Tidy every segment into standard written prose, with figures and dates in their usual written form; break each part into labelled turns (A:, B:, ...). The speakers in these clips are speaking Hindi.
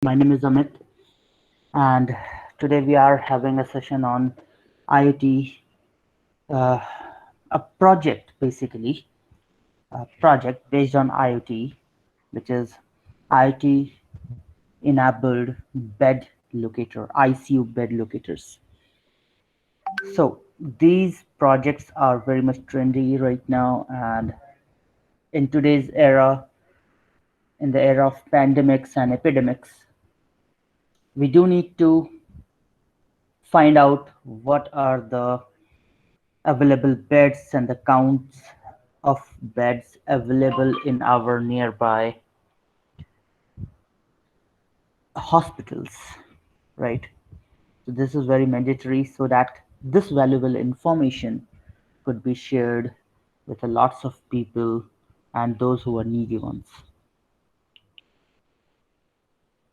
A: My name is Amit, and today we are having a session on IoT, uh, a project basically, a project based on IoT, which is IoT enabled bed locator, ICU bed locators. So these projects are very much trendy right now, and in today's era, in the era of pandemics and epidemics, we do need to find out what are the available beds and the counts of beds available in our nearby hospitals, right? So this is very mandatory so that this valuable information could be shared with a lots of people and those who are needy ones,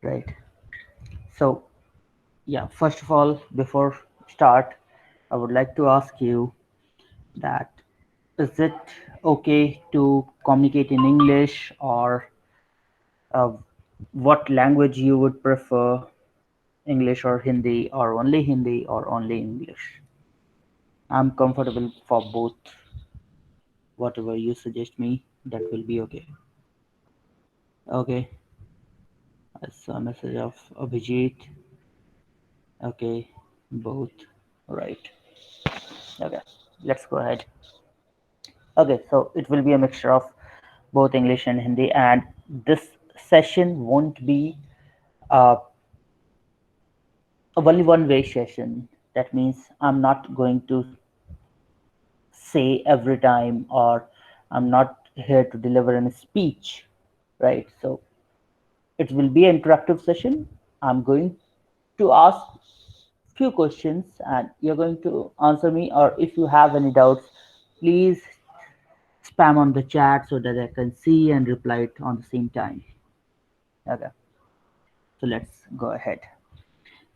A: right? So yeah, first of all, before start, I would like to ask you that is it okay to communicate in English, or uh, what language you would prefer, English or Hindi, or only Hindi, or only English? I'm comfortable for both. Whatever you suggest me, that will be okay. Okay, I saw a message of Abhijit. Okay, both. Right. Okay, let's go ahead. Okay, so it will be a mixture of both English and Hindi, and this session won't be uh, a only one way session. That means I'm not going to say every time, or I'm not here to deliver a speech, right? So it will be an interactive session. I'm going to ask few questions and you're going to answer me, or if you have any doubts, please spam on the chat so that I can see and reply it on the same time. Okay, so let's go ahead.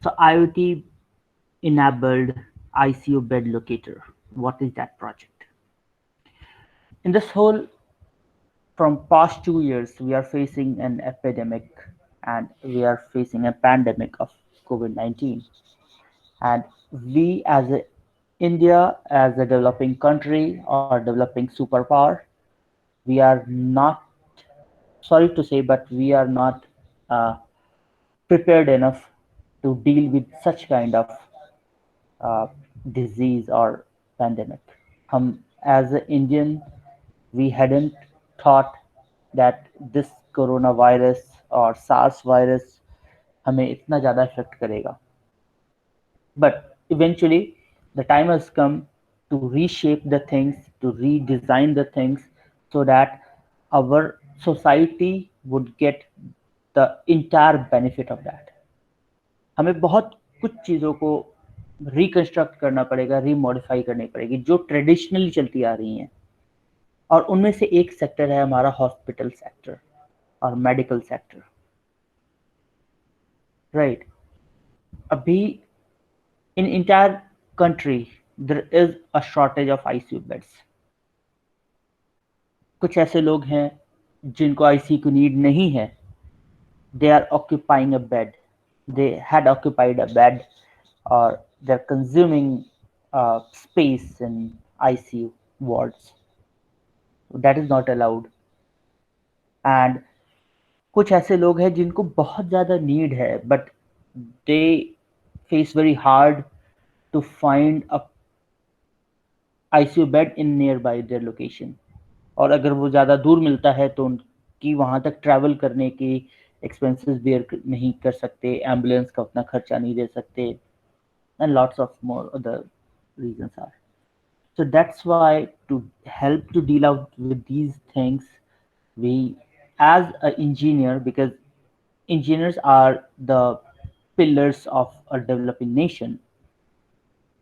A: So IoT enabled ICU bed locator. What is that project? In this whole, from past 2 years, we are facing an epidemic and we are facing a pandemic of COVID-19. And we, as a India, as a developing country or developing superpower, we are not, sorry to say, but we are not uh, prepared enough to deal with such kind of uh, disease or pandemic. As an Indian, we hadn't thought that this coronavirus or SARS virus हमें इतना ज़्यादा इफेक्ट करेगा. But eventually, the time has come to reshape the things, to redesign the things, so that our society would get the entire benefit of that. हमें बहुत कुछ चीज़ों को रिकंस्ट्रक्ट करना पड़ेगा, रीमॉडिफाई करनी पड़ेगी जो ट्रेडिशनली चलती आ रही हैं, और उनमें से एक सेक्टर है हमारा हॉस्पिटल सेक्टर और मेडिकल सेक्टर, राइट? अभी in entire country there is a shortage of ICU beds. कुछ ऐसे लोग हैं जिनको आईसीयू की नीड नहीं है. They are occupying a bed, they had occupied a bed, or they're consuming space in ICU wards. That is not allowed. And कुछ ऐसे लोग हैं जिनको बहुत ज़्यादा नीड है, but they face very hard to find a ICU bed in nearby their location. और अगर वो ज़्यादा दूर मिलता है तो उनकी वहाँ तक ट्रैवल करने की एक्सपेंसेस बेयर नहीं कर सकते, एम्बुलेंस का उतना खर्चा नहीं दे सकते, and lots of more other reasons are. So that's why, to help to deal out with these things, we, as an engineer, because engineers are the pillars of a developing nation,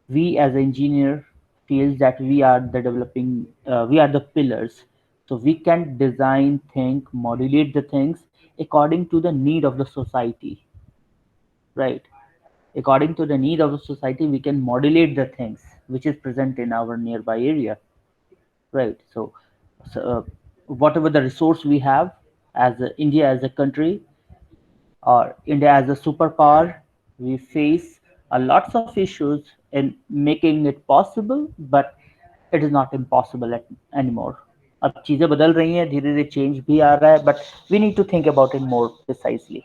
A: we as an engineer feels that we are the developing, we are the pillars, so we can design, think, modulate the things according to the need of the society, right? According to the need of the society, we can modulate the things which is present in our nearby area, right? So whatever the resource we have as India as a country, or India as a superpower, we face a lots of issues in making it possible, but it is not impossible anymore. अब चीजें बदल रही हैं, धीरे धीरे चेंज भी आ रहा है, but we need to think about it more precisely.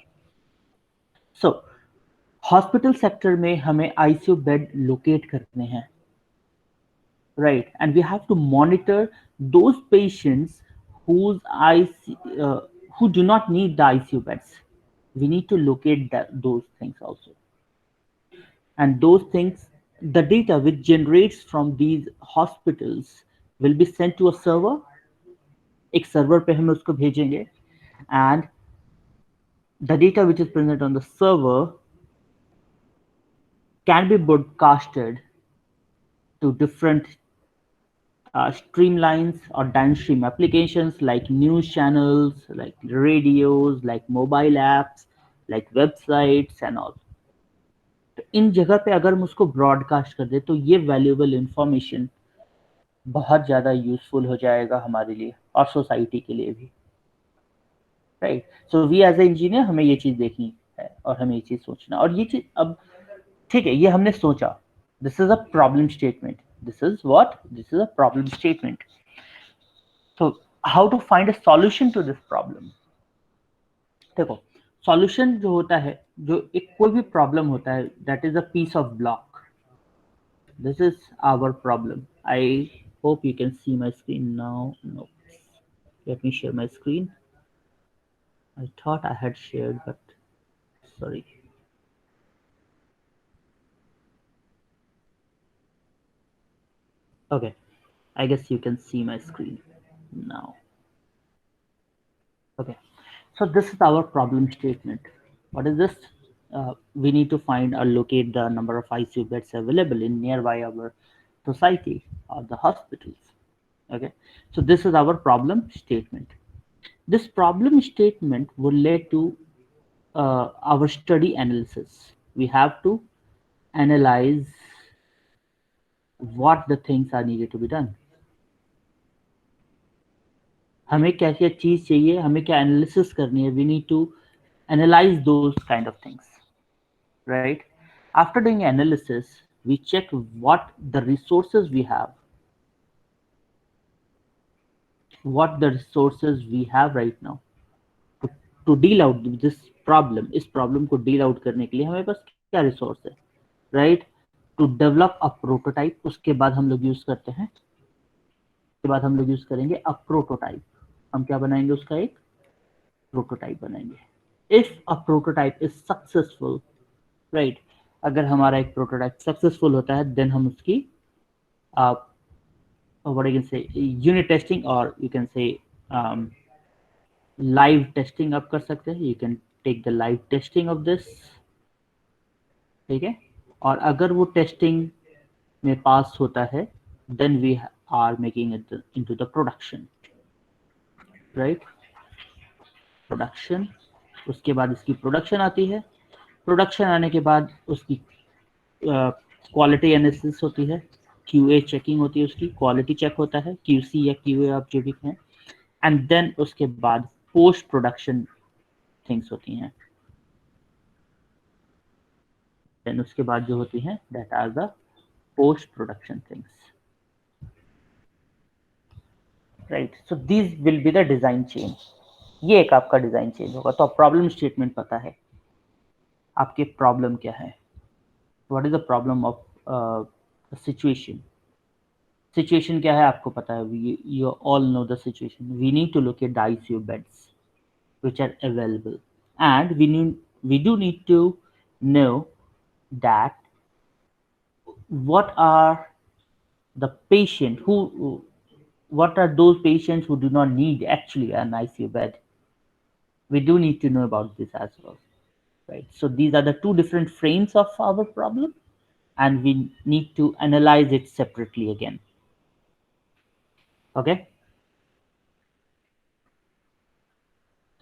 A: So hospital sector में हमें आईसीयू बेड लोकेट करने हैं, right? And we have to monitor those patients whose IC, who do not need the ICU beds. We need to locate those things also. And those things, the data which generates from these hospitals will be sent to a server. एक server पे हम उसको भेजेंगे, and the data which is present on the server can be broadcasted to different streamlines or downstream applications like news channels, like radios, like mobile apps, like websites and all. तो इन जगह पे अगर हम उसको ब्रॉडकास्ट कर दे तो ये वैल्यूएबल इंफॉर्मेशन बहुत ज़्यादा यूजफुल हो जाएगा हमारे लिए और सोसाइटी के लिए भी, right? So we as a engineer हमें ये चीज़ देखनी है और हमें ये चीज़ सोचना, और ये चीज़ अब ठीक है, ये हमने सोचा, this is a problem statement, this is what, this is a problem statement. So how to find a solution to this problem? देखो, सॉल्यूशन जो होता है, जो एक कोई भी प्रॉब्लम होता है, that is a piece of block. This is our problem. I hope you can see my screen now. No, let me share my screen. I thought I had shared, but sorry. Okay, I guess you can see my screen now. Okay, so this is our problem statement. What is this? We need to find or locate the number of ICU beds available in nearby our society or the hospitals. Okay, so this is our problem statement. This problem statement will lead to our study analysis. We have to analyze what the things are needed to be done. हमें क्या क्या चीज चाहिए, हमें क्या एनालिसिस करनी है. We need to analyze those kind of things, right? After doing analysis, we check what the resources we have, right now to deal out with this problem. इस problem को deal out करने के लिए हमें पास क्या resource है, right? To develop a prototype. उसके बाद हम लोग यूज करते हैं, उसके बाद हम लोग यूज करेंगे a prototype. हम क्या बनाएंगे, उसका एक प्रोटोटाइप बनाएंगे. If a prototype is successful, right? अगर हमारा एक प्रोटोटाइप सक्सेसफुल होता है, देन हम उसकी what you can say unit testing, or you can say live testing आप कर सकते हैं. You can take the live testing of this, ठीक है? और अगर वो टेस्टिंग में पास होता है, then we are making it into the production, right? Production. उसके बाद इसकी प्रोडक्शन आती है. प्रोडक्शन आने के बाद उसकी क्वालिटी एनालिसिस होती है, क्यूए चेकिंग होती है, उसकी क्वालिटी चेक होता है, क्यूसी या क्यूए आप जो भी कहें. एंड देन उसके बाद पोस्ट प्रोडक्शन थिंग्स होती हैं. देन उसके बाद जो होती हैं, that are the post production things, right? So this will be the design change. ये एक आपका डिजाइन चेंज होगा. तो प्रॉब्लम स्टेटमेंट पता है आपके प्रॉब्लम क्या है. What is the problem of situation. Situation क्या है आपको पता है. You all know the situation. We need to locate the ICU beds which are available, and we do need to know that what are the patient who what are those patients who do not need actually an ICU bed. We do need to know about this as well, right? So these are the two different frames of our problem, and we need to analyze it separately again. Okay,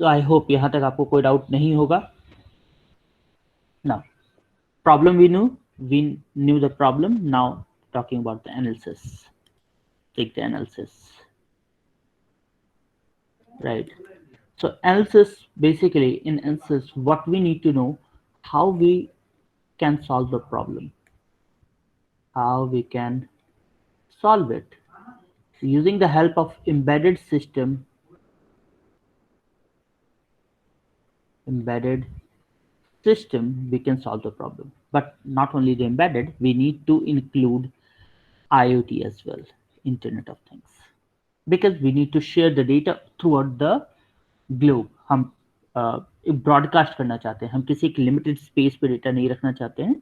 A: so I hope यहाँ तक आपको कोई डाउट नहीं होगा. Now, problem we knew the problem. Now talking about the analysis. Take the analysis, right? So analysis, basically in analysis, what we need to know, how we can solve the problem, how we can solve it. Using the help of embedded system, we can solve the problem. But not only the embedded, we need to include IoT as well, Internet of Things, because we need to share the data throughout the globe. हम ब्रॉडकास्ट करना चाहते हैं, हम किसी एक लिमिटेड स्पेस पे डेटा नहीं रखना चाहते हैं.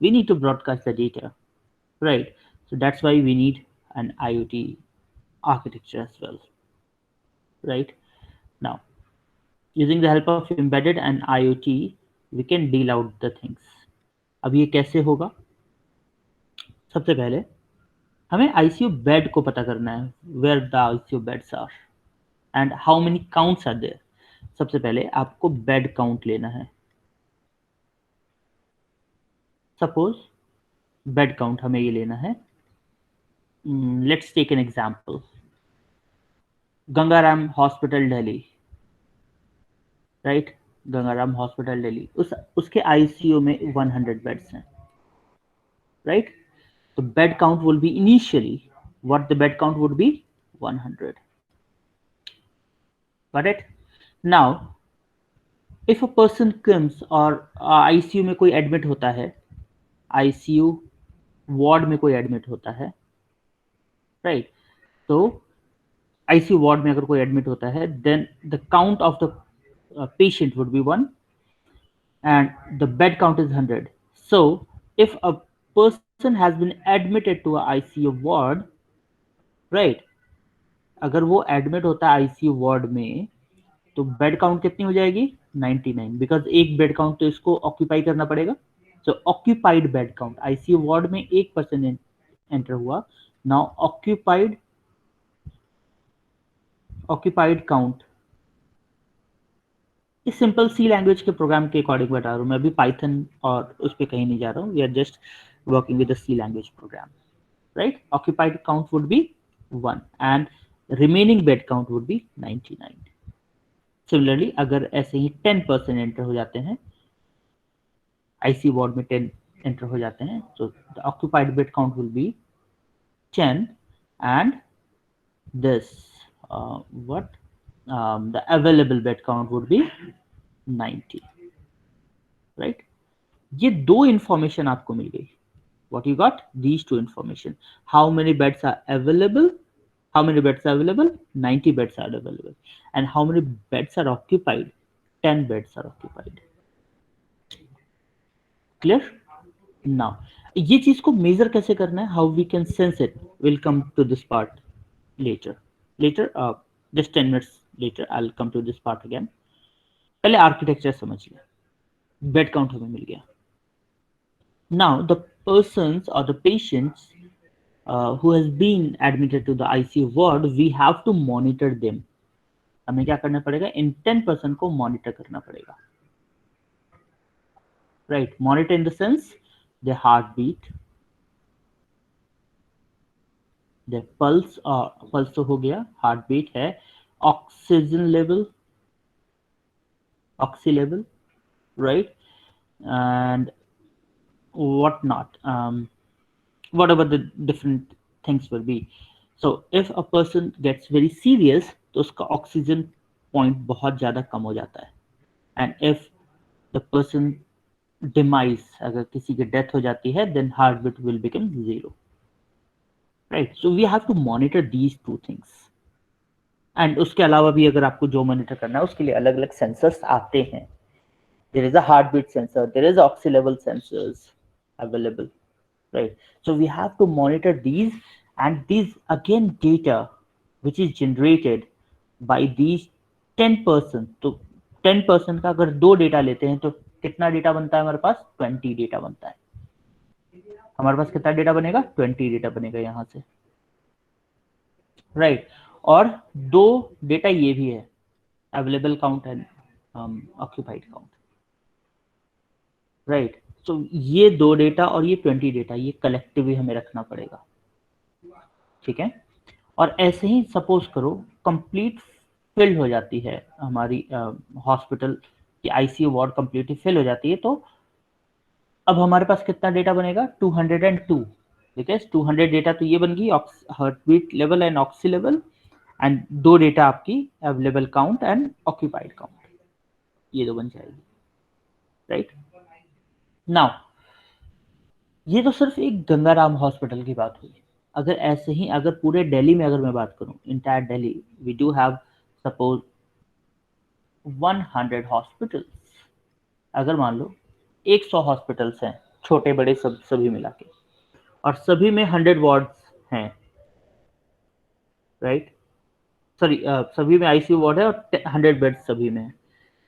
A: We need to broadcast the data, right? So that's why we need an IoT architecture as well, right? Now, using the help of embedded and IoT, we can deal out the things. अब ये कैसे होगा? सबसे पहले हमें आईसीयू बेड को पता करना है, where the ICU beds are and how many counts are there. सबसे पहले आपको बेड काउंट लेना है. सपोज बेड काउंट हमें ये लेना है. Let's take an example. Gangaram hospital Delhi, right? Gangaram hospital Delhi, उसके आईसीयू में 100 बेड्स हैं, राइट? तो bed count will be initially, what the bed count would be 100. Got it? Now, if a person comes और आईसीयू में कोई एडमिट होता है, आईसीयू वार्ड में कोई एडमिट होता है, राइट? तो आईसीयू वार्ड में अगर कोई एडमिट होता है, then the count of the patient would be 1 and the bed count is 100. So if a person has been admitted to a ICU ward, right, अगर वो एडमिट होता है आईसीयू वार्ड में, तो बेड काउंट कितनी हो जाएगी? 99, बिकॉज एक बेड काउंट तो इसको ऑक्यूपाई करना पड़ेगा. So occupied bed count, ICU ward में 1% एंटर हुआ. नाउ ऑक्यूपाइड काउंट, इस सिंपल सी लैंग्वेज के प्रोग्राम के अकॉर्डिंग बता रहा हूँ मैं, अभी पाइथन और उस पर कहीं नहीं जा रहा हूँ. We are just working with the C language program, right? Occupied count would be 1 and remaining bed count would be 99. Similarly अगर ऐसे ही 10% एंटर हो जाते हैं, आईसी वार्ड में 10 एंटर हो जाते हैं, तो the occupied bed count will B 10 and this what the available bed count would be 90, right? ये दो इंफॉर्मेशन आपको मिल गई. What you got? These two information. How many beds are available? How many beds are available? 90 beds are available. And how many beds are occupied? 10 beds are occupied. Clear? Now, ये चीज को मेजर कैसे करना है? How we can sense it? We'll come to this part later. Just 10 minutes later, I'll come to this part again. पहले आर्किटेक्चर समझ लिया, बेड काउंट हमें मिल गया. Now the persons or the patients who has been admitted to the ICU ward, we have to monitor them. हमें क्या करना पड़ेगा? इन 10% को मॉनिटर करना पड़ेगा, right? Monitor in the sense their heartbeat, their pulse, pulse तो हो गया, heartbeat है, oxygen level, oxy level, right? And whatnot, whatever the different things will be. So if a person gets very serious, तो उसका ऑक्सीजन पॉइंट बहुत ज़्यादा कम हो जाता है. And if the person demise, अगर किसी की डेथ हो जाती है, then heart beat will become 0, right? So we have to monitor these two things. And उसके अलावा भी अगर आपको जो मॉनिटर करना है, उसके लिए अलग अलग सेंसर्स आते हैं. There is a heartbeat sensor, there is oxy level sensors available, right? So we have to monitor these, and these again data which is generated by these 10%. तो 10% का अगर 2 डेटा लेते हैं, तो कितना डेटा बनता है हमारे पास? 20 डेटा बनता है. हमारे पास कितना डेटा बनेगा? 20 डेटा बनेगा यहां से, राइट? और 2 डेटा ये भी है, available count and occupied count, right? तो ये 2 डेटा और ये 20 डेटा, ये कलेक्टिवली हमें रखना पड़ेगा, ठीक है? और ऐसे ही सपोज करो कंप्लीट फिल्ड हो जाती है, हमारी हॉस्पिटल की आईसीयू वार्ड कंप्लीटली फिल हो जाती है, तो अब हमारे पास कितना डेटा बनेगा 202, बिकॉज 200 डेटा तो ये बन गई heart beat level and oxy level, and 2 data आपकी available count and occupied count, ये 2 बन जाएगी, राइट। नाउ ये तो सिर्फ एक गंगाराम हॉस्पिटल की बात हुई। अगर ऐसे ही अगर पूरे दिल्ली में अगर मैं बात करूं, entire Delhi, we do have suppose 100 hospitals. अगर मान लो 100 हॉस्पिटल्स हैं, छोटे बड़े सब सभी मिला के, और सभी में 100 वार्ड्स हैं, राइट, सॉरी सभी में आईसीयू वार्ड है और 100 बेड्स सभी में है,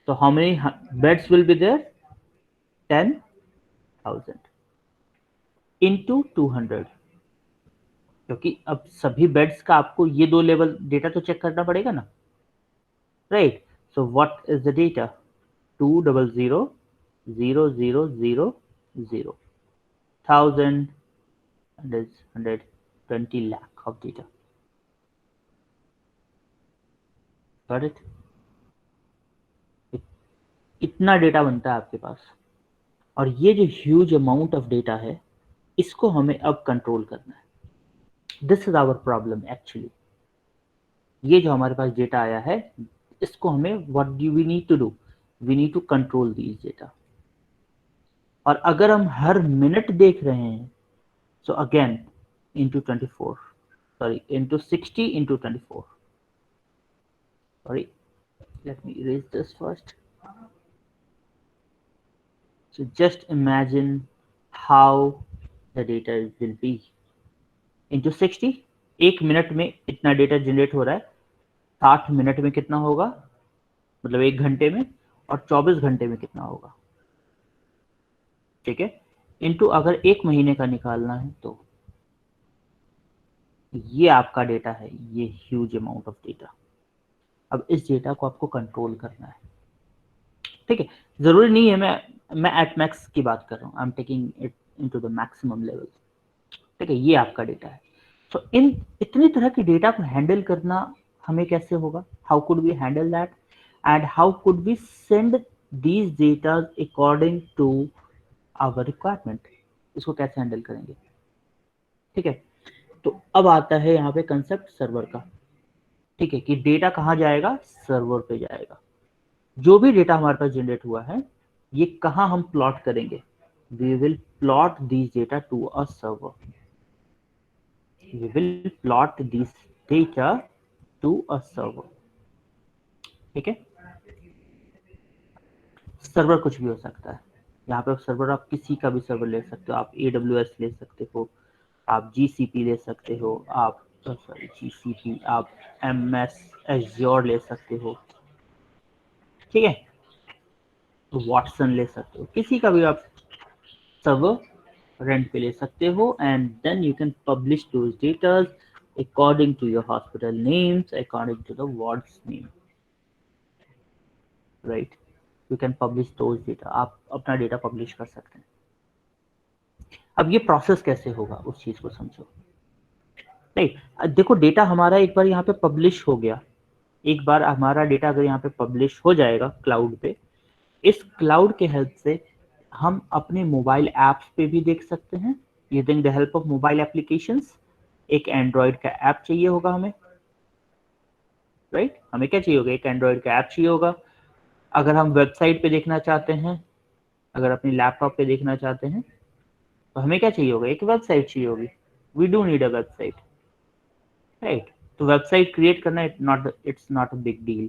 A: तो how many beds will be there, 10,000 into 200, क्योंकि अब सभी बेड्स का आपको ये 2 लेवल डेटा तो चेक करना पड़ेगा ना, right. So what is the data, 200,000,000 1000 and is 120 lakh of data. Got it? इतना डेटा बनता है आपके पास, और ये जो ह्यूज अमाउंट ऑफ डेटा है, इसको हमें अब कंट्रोल करना है। This is our problem actually. ये जो हमारे पास डेटा आया है, इसको हमें what do we need to do, we need to control these data. और अगर हम हर मिनट देख रहे हैं, so again into 24, sorry, into 60 into 24, sorry, let me erase this first. So just imagine how the data will be into 60, एक मिनट में इतना डेटा जनरेट हो रहा है, 60 मिनट में कितना होगा, मतलब एक घंटे में, और 24 घंटे में कितना होगा, ठीक है, इनटू अगर एक महीने का निकालना है, तो ये आपका डेटा है, ये ह्यूज अमाउंट ऑफ डेटा। अब इस डेटा को आपको कंट्रोल करना है, ठीक है। जरूरी नहीं है मैं एट मैक्स की बात कर रहा हूँ, I am taking it into the maximum level, ठीक है, ये आपका डेटा है। तो इन इतनी तरह की डेटा को हैंडल करना हमें कैसे होगा, how could we handle that, and how could we send these data according to our requirement, इसको कैसे हैंडल करेंगे, ठीक है। तो अब आता है यहाँ पे कंसेप्ट सर्वर का, ठीक है, कि डेटा कहाँ जाएगा, सर्वर पे जाएगा। जो भी डेटा हमारे पास जनरेट हुआ है, ये कहाँ हम प्लॉट करेंगे, we will plot this data to a server, we will plot this data to a server, ठीक है। सर्वर कुछ भी हो सकता है, यहाँ पे सर्वर आप किसी का भी सर्वर ले सकते हो, आप AWS ले सकते हो, आप GCP ले सकते हो, आप सॉरी GCP, आप MS Azure ले सकते हो, ठीक है, तो वाटसन ले सकते हो, किसी का भी आप सर्वर रेंट पे ले सकते हो, and then you can publish those data according to your hospital names, according to the ward's name, right? You can publish those data, आप अपना डेटा पब्लिश कर सकते हैं। अब ये प्रोसेस कैसे होगा, उस चीज को समझो, नहीं देखो, डेटा हमारा एक बार यहाँ पे पब्लिश हो गया, एक बार हमारा डेटा अगर यहाँ पे पब्लिश हो जाएगा क्लाउड पे, इस क्लाउड के हेल्प से हम अपने मोबाइल ऐप्स पे भी देख सकते हैं, using the help of mobile applications. एक एंड्रॉयड का ऐप चाहिए होगा हमें, राइट, हमें क्या चाहिए होगा, एक एंड्रॉयड का ऐप चाहिए होगा। अगर हम वेबसाइट पे देखना चाहते हैं, अगर अपनी लैपटॉप पे देखना चाहते हैं, तो हमें क्या चाहिए होगा, एक वेबसाइट चाहिए होगी, we do need a website, right. तो वेबसाइट क्रिएट करना it's not a big deal,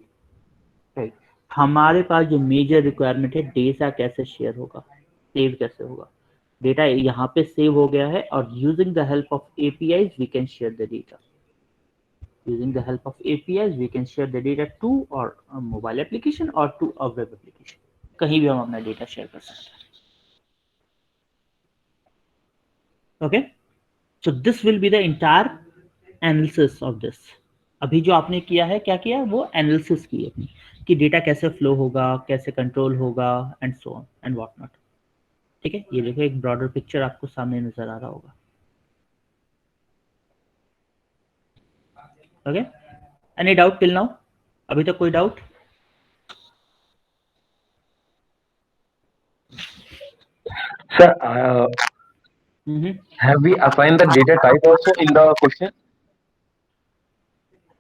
A: right. हमारे पास जो मेजर रिक्वायरमेंट है, डेटा कैसे शेयर होगा, सेव कैसे होगा, डेटा यहाँ पे सेव हो गया है, और using the help of APIs we can share the data, using the help of APIs we can share the data to or a mobile application or to a web application, कहीं भी हम अपना डेटा शेयर कर सकते हैं, okay. So this will be the entire analysis of this. अभी जो आपने किया है, क्या किया, वो एनालिसिस की अपनी, कि डेटा कैसे फ्लो होगा, कैसे कंट्रोल होगा, and so on and what not, ठीक है। ये देखो, एक ब्रॉडर पिक्चर आपको सामने नजर आ रहा होगा, okay. Any doubt till now, अभी तक कोई doubt?
B: Sir,
A: hmm.
B: have we assigned the data type also in the question?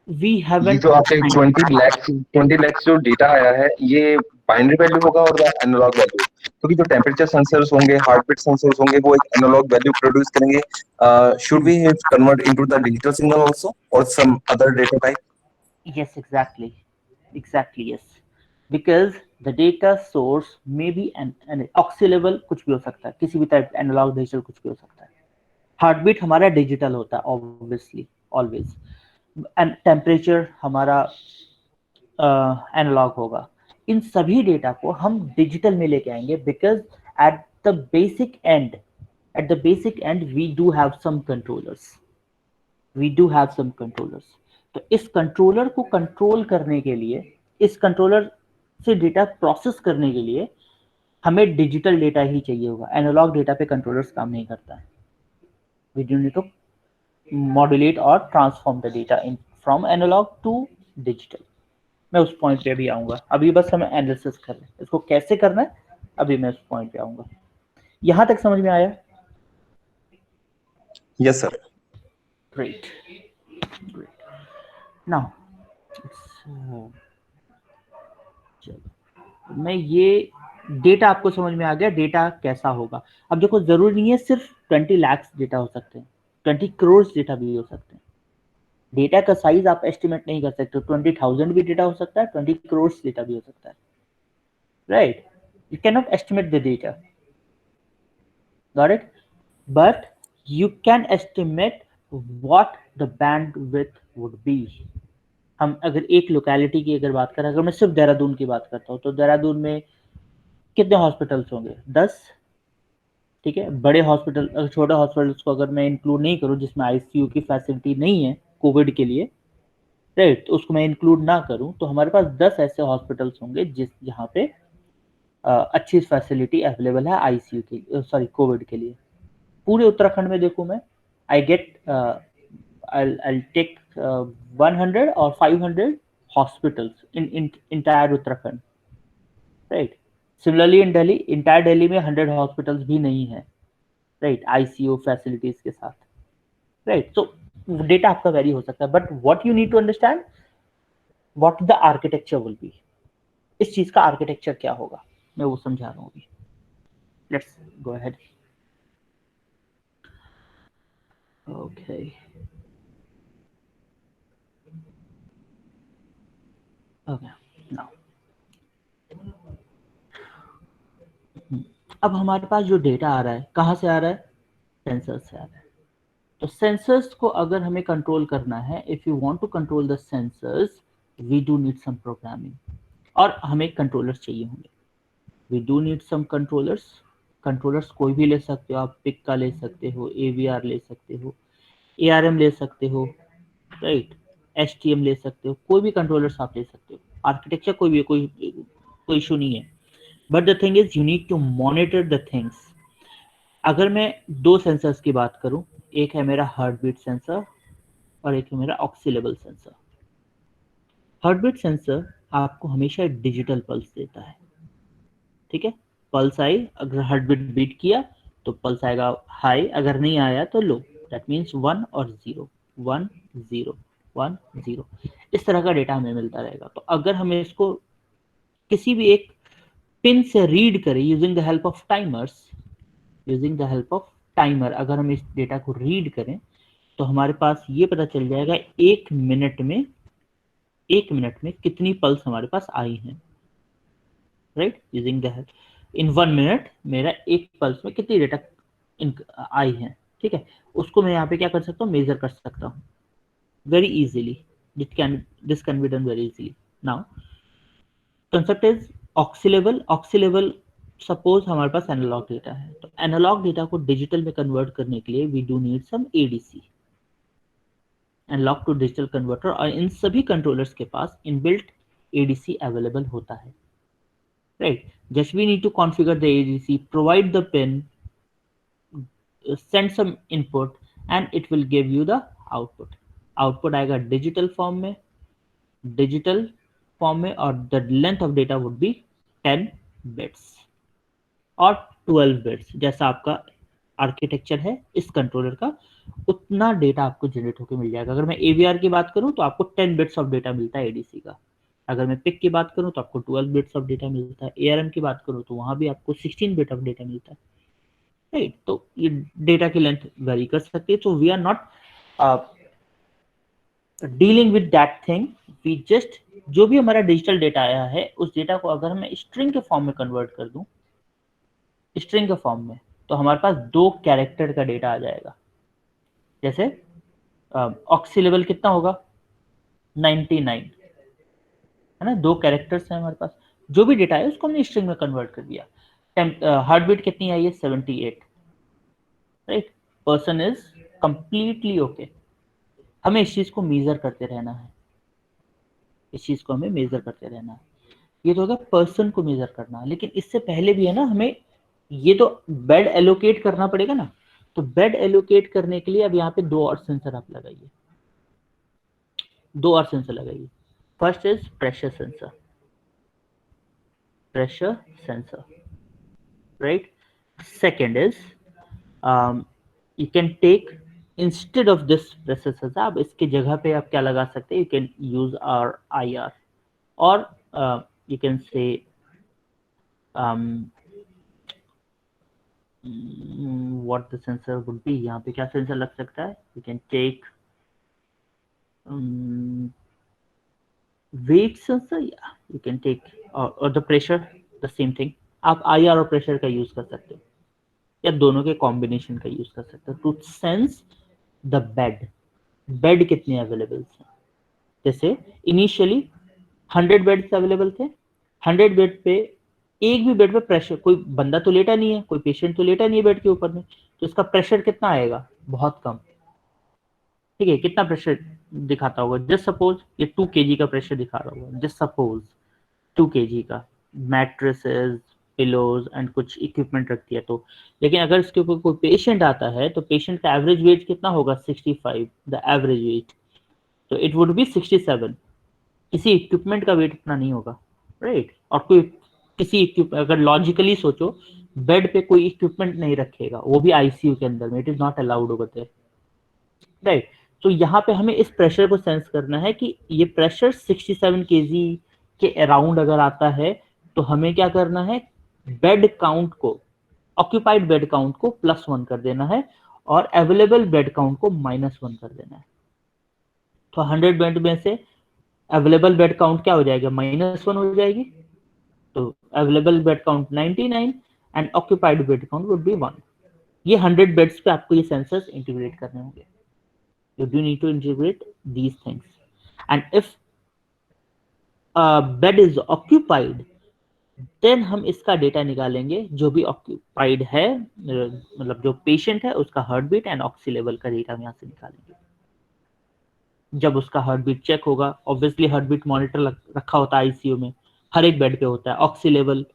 A: We
B: ये
A: हैवंट
B: जो आपके
A: असाइन।
B: 20 lakhs जो डेटा आया है, ये बाइनरी वैल्यू होगा और एनालॉग वैल्यू? क्योंकि जो टेम्परेचर सेंसर्स होंगे, हार्ट बीट सेंसर्स होंगे, वो एक एनालॉग वैल्यू प्रोड्यूस करेंगे. Should we convert into the digital signal also or some other data type?
A: Yes, exactly yes, because the data source may be an oxy level, कुछ भी हो सकता है, किसी भी टाइप एनालॉग डिजिटल कुछ भी हो सकता है. हार्ट बीट हमारा डिजिटल होता है ऑब्वियसली ऑलवेज, एंड टेम्परेचर हमारा एनालॉग होगा. इन सभी डेटा को हम डिजिटल में लेके आएंगे because at the basic end at the basic end we do have some controllers. तो इस कंट्रोलर को कंट्रोल करने के लिए, इस कंट्रोलर से डेटा प्रोसेस करने के लिए हमें डिजिटल डेटा ही चाहिए होगा. एनालॉग डेटा पे कंट्रोलर्स काम नहीं करता है. We do need to modulate or transform the data in from analog to digital. मैं उस पॉइंट पे भी आऊंगा. अभी बस हमें एनालिसिस कर रहे हैं इसको कैसे करना है. अभी मैं उस पॉइंट पे आऊंगा. यहां तक समझ में आया?
B: Yes, sir.
A: Great great. Now चलो, मैं ये डेटा आपको समझ में आ गया डेटा कैसा होगा. अब देखो, जरूरी नहीं है सिर्फ 20 lakhs डेटा हो सकते हैं, 20 crores डेटा भी हो सकते हैं. डेटा का साइज आप एस्टिमेट नहीं कर सकते. 20,000 भी डेटा हो सकता है, 20 crores डेटा भी हो सकता है. Right? You can not estimate the data. Got it? But you can estimate what the bandwidth would be. हम अगर एक लोकेलिटी की अगर बात करें, अगर मैं सिर्फ देहरादून की बात करता हूँ, तो देहरादून में कितने हॉस्पिटल्स होंगे? 10. ठीक है, बड़े हॉस्पिटल, अगर छोटे हॉस्पिटल्स को अगर मैं इंक्लूड नहीं करूँ जिसमें आईसीयू की फैसिलिटी नहीं है कोविड के लिए, राइट, तो उसको मैं इंक्लूड ना करूँ, तो हमारे पास 10 ऐसे हॉस्पिटल्स होंगे जिस जहाँ पे अच्छी फैसिलिटी अवेलेबल है आईसीयू के लिए, सॉरी कोविड के लिए. पूरे उत्तराखंड में देखूं मैं, I get I'll take 100 or 500 hospitals in entire Uttarakhand, right? Similarly in Delhi, entire Delhi में 100 hospitals भी नहीं है, right? ICU facilities के साथ, right? So डेटा आपका वेरी हो सकता है, but what you need to understand what the architecture will be. इस चीज का आर्किटेक्चर क्या होगा, मैं वो समझा रहा हूँ अभी. Let's go ahead. Okay, okay. Now अब हमारे पास जो डेटा आ रहा है कहाँ से आ रहा है? सेंसर से आ रहा है. तो सेंसर्स को अगर हमें कंट्रोल करना है, if you want to control the sensors, we do need some programming, और हमें कंट्रोलर्स चाहिए होंगे. We do need some controllers. Controllers कोई भी ले सकते हो आप, पिक का ले सकते हो, एवीआर ले सकते हो, एआरएम ले सकते हो, राइट, एसटीएम ले सकते हो, कोई भी कंट्रोलर्स आप ले सकते हो. आर्किटेक्चर कोई भी, कोई इशू नहीं है. But the thing is you need to monitor the things. अगर मैं दो सेंसर्स की बात करूं, एक है मेरा हार्ट बीट सेंसर और एक है मेरा oxy level sensor. Heart beat sensor आपको हमेशा डिजिटल पल्स देता है. ठीक है, पल्स आई, अगर हार्ट बीट बीट किया तो पल्स आएगा हाई, अगर नहीं आया तो लो. दैट मीन्स 1 और 0, 1 0, 1 0. इस तरह का डेटा हमें मिलता रहेगा. तो अगर हमें इसको किसी भी एक पिन से रीड करें using the help of timers, using the help of timer अगर हम इस डेटा को रीड करें, तो हमारे पास ये पता चल जाएगा 1 मिनट में, 1 मिनट में कितनी पल्स हमारे पास आई हैं. Right, using the in 1 minute मेरा एक पल्स में कितनी डेटा आई है. ठीक है, उसको मैं यहाँ पे क्या कर सकता हूँ, मेजर कर सकता हूँ very easily. This can be done very easily. Now concept is oxy level. Oxy level, suppose हमारे पास एनालॉग डेटा है, तो एनालॉग डेटा को डिजिटल में कन्वर्ट करने के लिए we do need some ADC, analog to digital converter, और इन सभी कंट्रोलर्स के पास इनबिल्ट एडीसी अवेलेबल होता है. Right, just we need to configure the ADC, provide the pin, send some input, and it will give you the output. Output आएगा डिजिटल फॉर्म में. डिजिटल फॉर्म में और the length of data would be 10 bits और 12 बिट्स, जैसा आपका आर्किटेक्चर है इस कंट्रोलर का, उतना डेटा आपको जनरेट होकर मिल जाएगा। अगर मैं AVR की बात करूं तो आपको 10 बिट्स ऑफ डेटा मिलता है ADC का। अगर मैं पिक की बात करूं तो आपको 12 बिट्स ऑफ डेटा मिलता है। ARM की बात करूं तो वहां भी आपको 16 बिट ऑफ डेटा मिलता है, राइट। तो ये डेटा की लेंथ वेरी कर सकती है। तो we are not dealing with that thing, we just जो भी हमारा डिजिटल डेटा आया है उस डेटा को अगर मैं स्ट्रिंग के फॉर्म में कन्वर्ट कर दूं, स्ट्रिंग के फॉर्म में, तो हमारे पास 2 कैरेक्टर का डेटा आ जाएगा। जैसे ऑक्सी लेवल कितना होगा 99, है ना, 2 कैरेक्टर्स हैं हमारे पास। जो भी डेटा है उसको हमने स्ट्रिंग में कन्वर्ट कर दिया। हार्ट बीट कितनी आई है 78, right. Person is completely okay. हमें इस चीज को मेजर करते रहना है, इस चीज को हमें मेजर करते रहना है। ये तो होगा पर्सन को मेजर करना, लेकिन इससे पहले भी है ना, हमें ये तो बेड एलोकेट करना पड़ेगा ना। तो बेड एलोकेट करने के लिए अब यहाँ पे 2 और सेंसर आप लगाइए, 2 और सेंसर लगाइए। First is pressure sensor, pressure sensor, right? Second is you can take instead of this pressure sensor, आप इसके जगह पे आप क्या लगा सकते हैं, you can use our IR or you can say what the sensor would be। यहाँ पे क्या सेंसर लग सकता है, you can take weight sensor, yeah, you can take or the pressure, the same thing। आप IR और प्रेशर का यूज कर सकते हो या दोनों के कॉम्बिनेशन का यूज कर सकते हो to sense the bed. Bed कितने अवेलेबल थे, जैसे इनिशियली 100 बेड्स अवेलेबल थे। 100 बेड पे एक भी बेड पे प्रेशर, कोई बंदा तो लेटा नहीं है, कोई पेशेंट तो लेटा नहीं है बेड के ऊपर में, तो इसका प्रेशर कितना आएगा, बहुत कम। ठीक है, कितना प्रेशर दिखाता होगा, जस्ट सपोज ये 2 kg का प्रेशर दिखा रहा होगा, जस्ट सपोज 2 kg का। मैट्रेसेस, पिलोज एंड कुछ इक्विपमेंट रखती है तो। लेकिन अगर इसके ऊपर कोई पेशेंट आता है तो पेशेंट का एवरेज वेट कितना होगा 65, द एवरेज वेट, तो इट वुड बी 67। किसी इक्विपमेंट का वेट इतना नहीं होगा, राइट। और कोई किसी अगर लॉजिकली सोचो, बेड पे कोई इक्विपमेंट नहीं रखेगा, वो भी ICU के अंदर में, it is not allowed over there, right. तो यहाँ पे हमें इस प्रेशर को सेंस करना है कि ये प्रेशर 67 kg के अराउंड अगर आता है तो हमें क्या करना है, बेड काउंट को, ऑक्यूपाइड बेड काउंट को +1 कर देना है और अवेलेबल बेड काउंट को -1 कर देना है। तो 100 बेड में से अवेलेबल बेड काउंट क्या हो जाएगा, -1 हो जाएगी। तो available bed count 99 and occupied bed count would be 1। ये 100 बेड्स पे आपको ये सेंसर्स इंटीग्रेट करने होंगे। You do need to integrate these things, and if a bed is occupied, then हम इसका डेटा निकालेंगे जो भी ऑक्यूपाइड है, मतलब जो पेशेंट है उसका heart beat and oxy level का डेटा हम यहाँ से निकालेंगे। जब उसका हार्ट बीट चेक होगा, ऑब्वियसली हार्ट बीट मॉनिटर रखा होता है ICU में, हर एक बेड पे होता है। ऑक्सी लेवल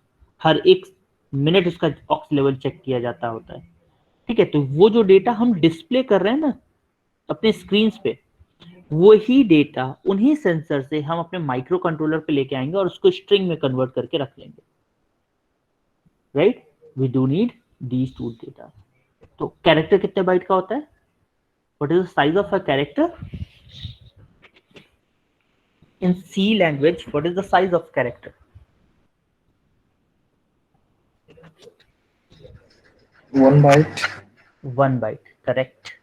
A: हर 1 मिनट उसका ऑक्सी लेवल चेक किया जाता होता है, ठीक है। तो वो जो डेटा हम डिस्प्ले कर रहे हैं ना अपने स्क्रीन पे, वही डेटा उन्हीं सेंसर से हम अपने माइक्रो कंट्रोलर पे लेके आएंगे और उसको स्ट्रिंग में कन्वर्ट करके रख लेंगे, राइट। We do need these 2 data. तो कैरेक्टर कितने बाइट का होता है, what is the size of a character in C language, what is the size of character,
B: 1 byte।
A: 1 byte, correct.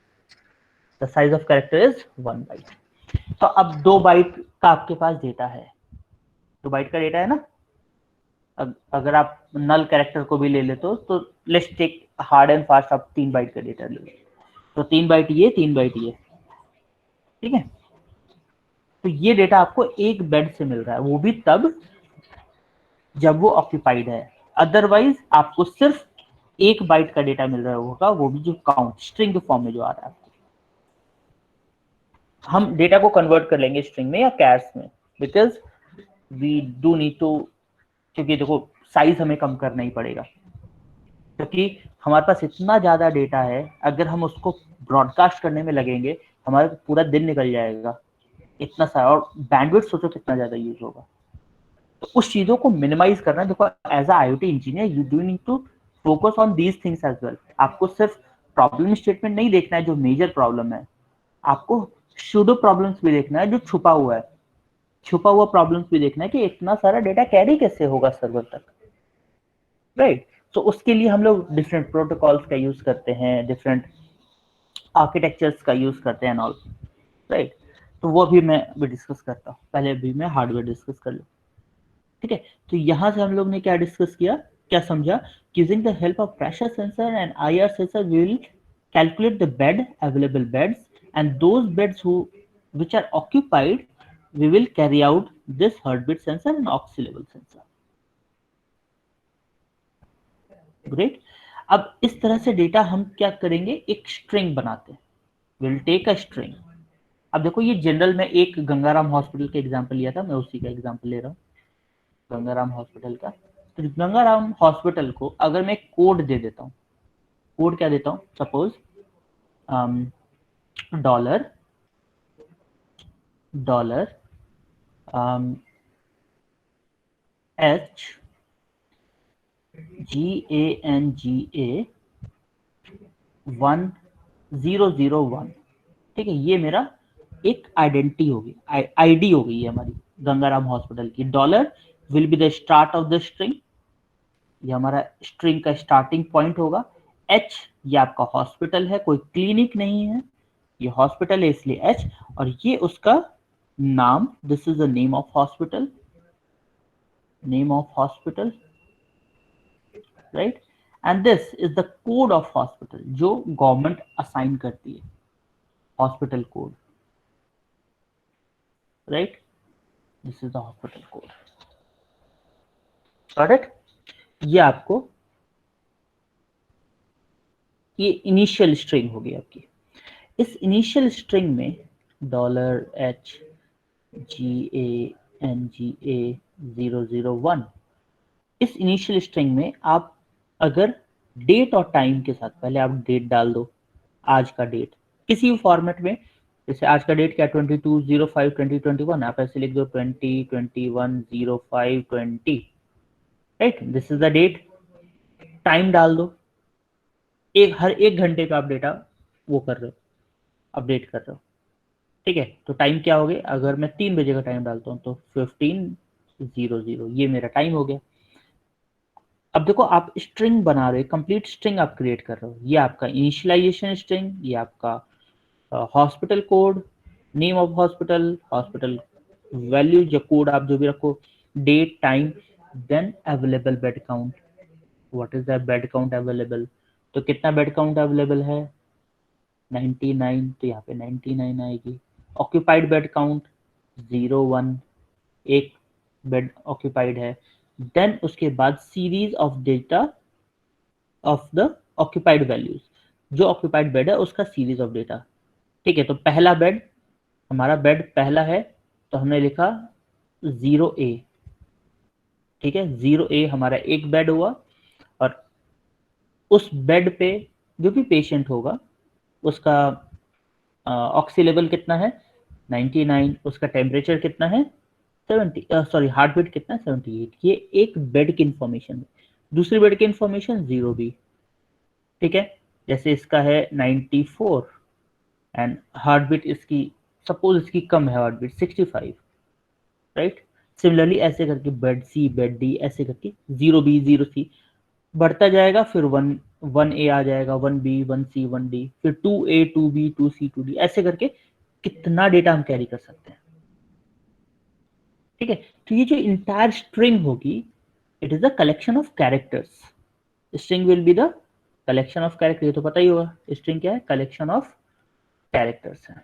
A: The size of character is 1 byte। तो अब 2 बाइट का आपके पास डेटा है, 2 बाइट का डेटा है ना। अगर आप नल कैरेक्टर को भी ले लेते हो तो let's take hard and fast, आप 3 बाइट का डेटा ले लो, तो 3 बाइट ये, 3 बाइट ये, ठीक है। तो ये डेटा आपको एक बेड से मिल रहा है, वो भी तब जब वो ऑक्यूपाइड है। अदरवाइज आपको सिर्फ 1 बाइट का डेटा मिल रहा होगा, वो भी जो काउंट स्ट्रिंग के फॉर्म में जो आ रहा है। हम डेटा को कन्वर्ट कर लेंगे स्ट्रिंग में या कैर्स में, because we do need to, क्योंकि देखो साइज हमें कम करना ही पड़ेगा, क्योंकि हमारे पास इतना ज्यादा डेटा है, अगर हम उसको ब्रॉडकास्ट करने में लगेंगे हमारा पूरा दिन निकल जाएगा, इतना सारा। और बैंडविड्थ सोचो कितना ज्यादा यूज होगा, तो उस चीजों को मिनिमाइज करना, देखो as a IoT engineer you do need to focus on these things as well. आपको सिर्फ प्रॉब्लम स्टेटमेंट नहीं देखना है जो मेजर प्रॉब्लम है, आपको सूडो प्रॉब्लम्स भी देखना है जो छुपा हुआ है, छुपा हुआ प्रॉब्लम्स भी देखना है कि इतना सारा डेटा कैरी कैसे होगा सर्वर तक, राइट। तो उसके लिए हम लोग डिफरेंट प्रोटोकॉल्स का यूज करते हैं, डिफरेंट आर्किटेक्चर्स का यूज करते हैं ऑल, राइट। तो वो भी मैं अभी डिस्कस करता हूँ, पहले भी मैं हार्डवेयर डिस्कस कर लूँ, ठीक है। तो यहाँ से हम लोग ने क्या डिस्कस किया, क्या समझा, using the help of pressure sensor and IR sensor we will calculate the bed available beds, and those beds who which are occupied we will carry out this heartbeat sensor and oxy level sensor, great. अब इस तरह से डेटा हम क्या करेंगे, एक स्ट्रिंग बनाते हैं, विल टेक अ स्ट्रिंग। अब देखो ये जनरल में एक गंगाराम हॉस्पिटल का एग्जांपल लिया था, मैं उसी का एग्जांपल ले रहा हूँ, गंगाराम हॉस्पिटल का। तो गंगाराम हॉस्पिटल को अगर मैं कोड दे देता हूँ, कोड क्या देता हूँ, सपोज डॉलर डॉलर HGANGA 1001, ठीक है। ये मेरा एक आइडेंटिटी होगी, आईडी हो गई है हमारी गंगाराम हॉस्पिटल की। Dollar will be the start of the string, ये हमारा स्ट्रिंग का स्टार्टिंग पॉइंट होगा। एच, ये आपका हॉस्पिटल है, कोई क्लिनिक नहीं है, ये हॉस्पिटल है इसलिए एच, और ये उसका नाम, this is the name of hospital, name of hospital, right. And this is the code of hospital जो गवर्नमेंट असाइन करती है, hospital code, right. This is the hospital code, correct. ये आपको, ये इनिशियल स्ट्रिंग होगी आपकी। इस इनिशियल स्ट्रिंग में डॉलर HGANGA 001, इस इनिशियल स्ट्रिंग में आप अगर डेट और टाइम के साथ, पहले आप डेट डाल दो, आज का डेट किसी भी फॉर्मेट में, जैसे आज का डेट क्या 22/05/2021, आप ऐसे लिख दो 20/21/05/20, right, this is the date. Time डाल दो, हर एक घंटे का आप डेटा वो कर रहे हो, अपडेट कर रहे हो, ठीक है। तो टाइम क्या हो गया, अगर मैं 3 बजे का टाइम डालता हूँ तो 15:00, ये मेरा टाइम हो गया। अब देखो आप स्ट्रिंग बना रहे हो, कंप्लीट स्ट्रिंग आप क्रिएट कर रहे हो, ये आपका इनिशियलाइजेशन स्ट्रिंग, ये आपका hospital code, name of hospital, hospital value जो कोड आप जो भी रखो, date, time, then available bed count, what is the bed count available, तो कितना बेड काउंट अवेलेबल है 99, तो यहाँ पे 99 आएगी। ऑक्यूपाइड बेड काउंट 01, एक बेड ऑक्यूपाइड है। देन उसके बाद series of data of the occupied values, जो ऑक्यूपाइड बेड है उसका सीरीज ऑफ डेटा, ठीक है। तो पहला बेड, हमारा बेड पहला है, तो हमने लिखा 0A, ठीक है। 0A हमारा एक बेड हुआ, और उस बेड पे जो भी पेशेंट होगा उसका ऑक्सी लेवल कितना है 99, उसका टेम्परेचर कितना है 70, सॉरी हार्ट बीट कितना है 78, ये एक बेड की इंफॉर्मेशन है। दूसरी बेड की इंफॉर्मेशन 0B, ठीक है। जैसे इसका है 94 एंड हार्ट बीट इसकी, सपोज इसकी कम है हार्ट बीट 65, राइट। सिमिलरली ऐसे करके बेड सी, बेड डी, ऐसे करके 0B 0C बढ़ता जाएगा, फिर 1A आ जाएगा, 1B 1C 1D, फिर 2A 2B 2C 2D, ऐसे करके कितना डेटा हम कैरी कर सकते हैं, ठीक है। तो ये जो इंटायर स्ट्रिंग होगी, it is a collection of characters, string will be the collection of character, ये तो पता ही होगा स्ट्रिंग क्या है, कलेक्शन ऑफ कैरेक्टर्स है,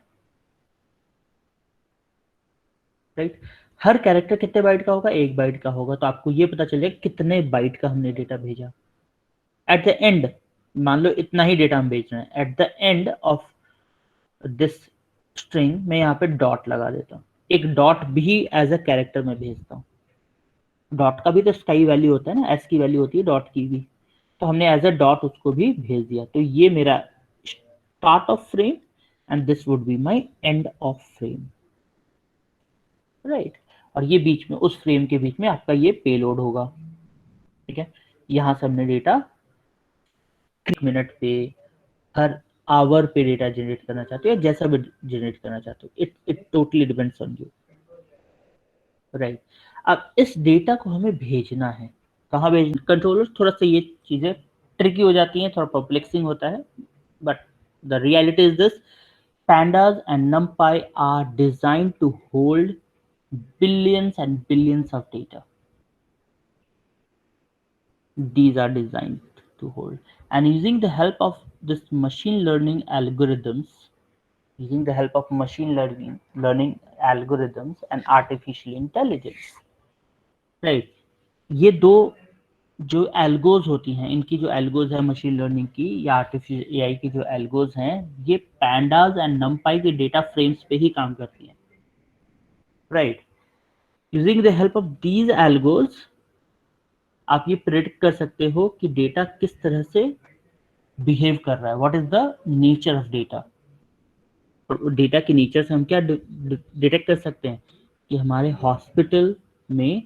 A: राइट। हर कैरेक्टर कितने बाइट का होगा, 1 बाइट का होगा, तो आपको ये पता चल जाएगा कितने बाइट का हमने डेटा भेजा। एट द एंड, मान लो इतना ही डेटा हम भेज रहे हैं, at the end of this string में यहाँ पे डॉट लगा देता हूँ, एक डॉट भी एज अ कैरेक्टर में भेजता हूँ। डॉट का भी तो स्काई वैल्यू होता है ना, एस की वैल्यू होती है डॉट की भी, तो हमने एज अ डॉट उसको भी भेज दिया। तो ये मेरा start of frame and this would be my end of frame, right. और ये बीच में उस फ्रेम के बीच में आपका ये पेलोड होगा। ठीक है, यहाँ से हमने डेटा मिनट पे, हर आवर पे डेटा जनरेट करना चाहते हो या जैसा भी जनरेट करना चाहते हो, it totally depends on you, right. अब इस डेटा को हमें भेजना है, कहाँ भेज, कंट्रोलर, थोड़ा सा ये चीजें ट्रिकी हो जाती हैं, थोड़ा परप्लेक्सिंग होता है, but the reality is this, pandas and numpy are designed to hold billions and billions of data. These are designed to hold, and using the help of this machine learning algorithms, using the help of machine learning algorithms and artificial intelligence, right, ये दो जो एल्गोज होती हैं, इनकी जो एल्गोज है मशीन लर्निंग की या आर्टिफिशियल एआई की जो एल्गोज हैं, ये पैंडाज एंड नमपाई के डेटा फ्रेम्स पे ही काम करती हैं, right. Using the help of these algos आप ये प्रेडिक्ट कर सकते हो कि डेटा किस तरह से बिहेव कर रहा है, what is the nature of data. और डेटा के नेचर से हम क्या डिटेक्ट कर सकते हैं कि हमारे हॉस्पिटल में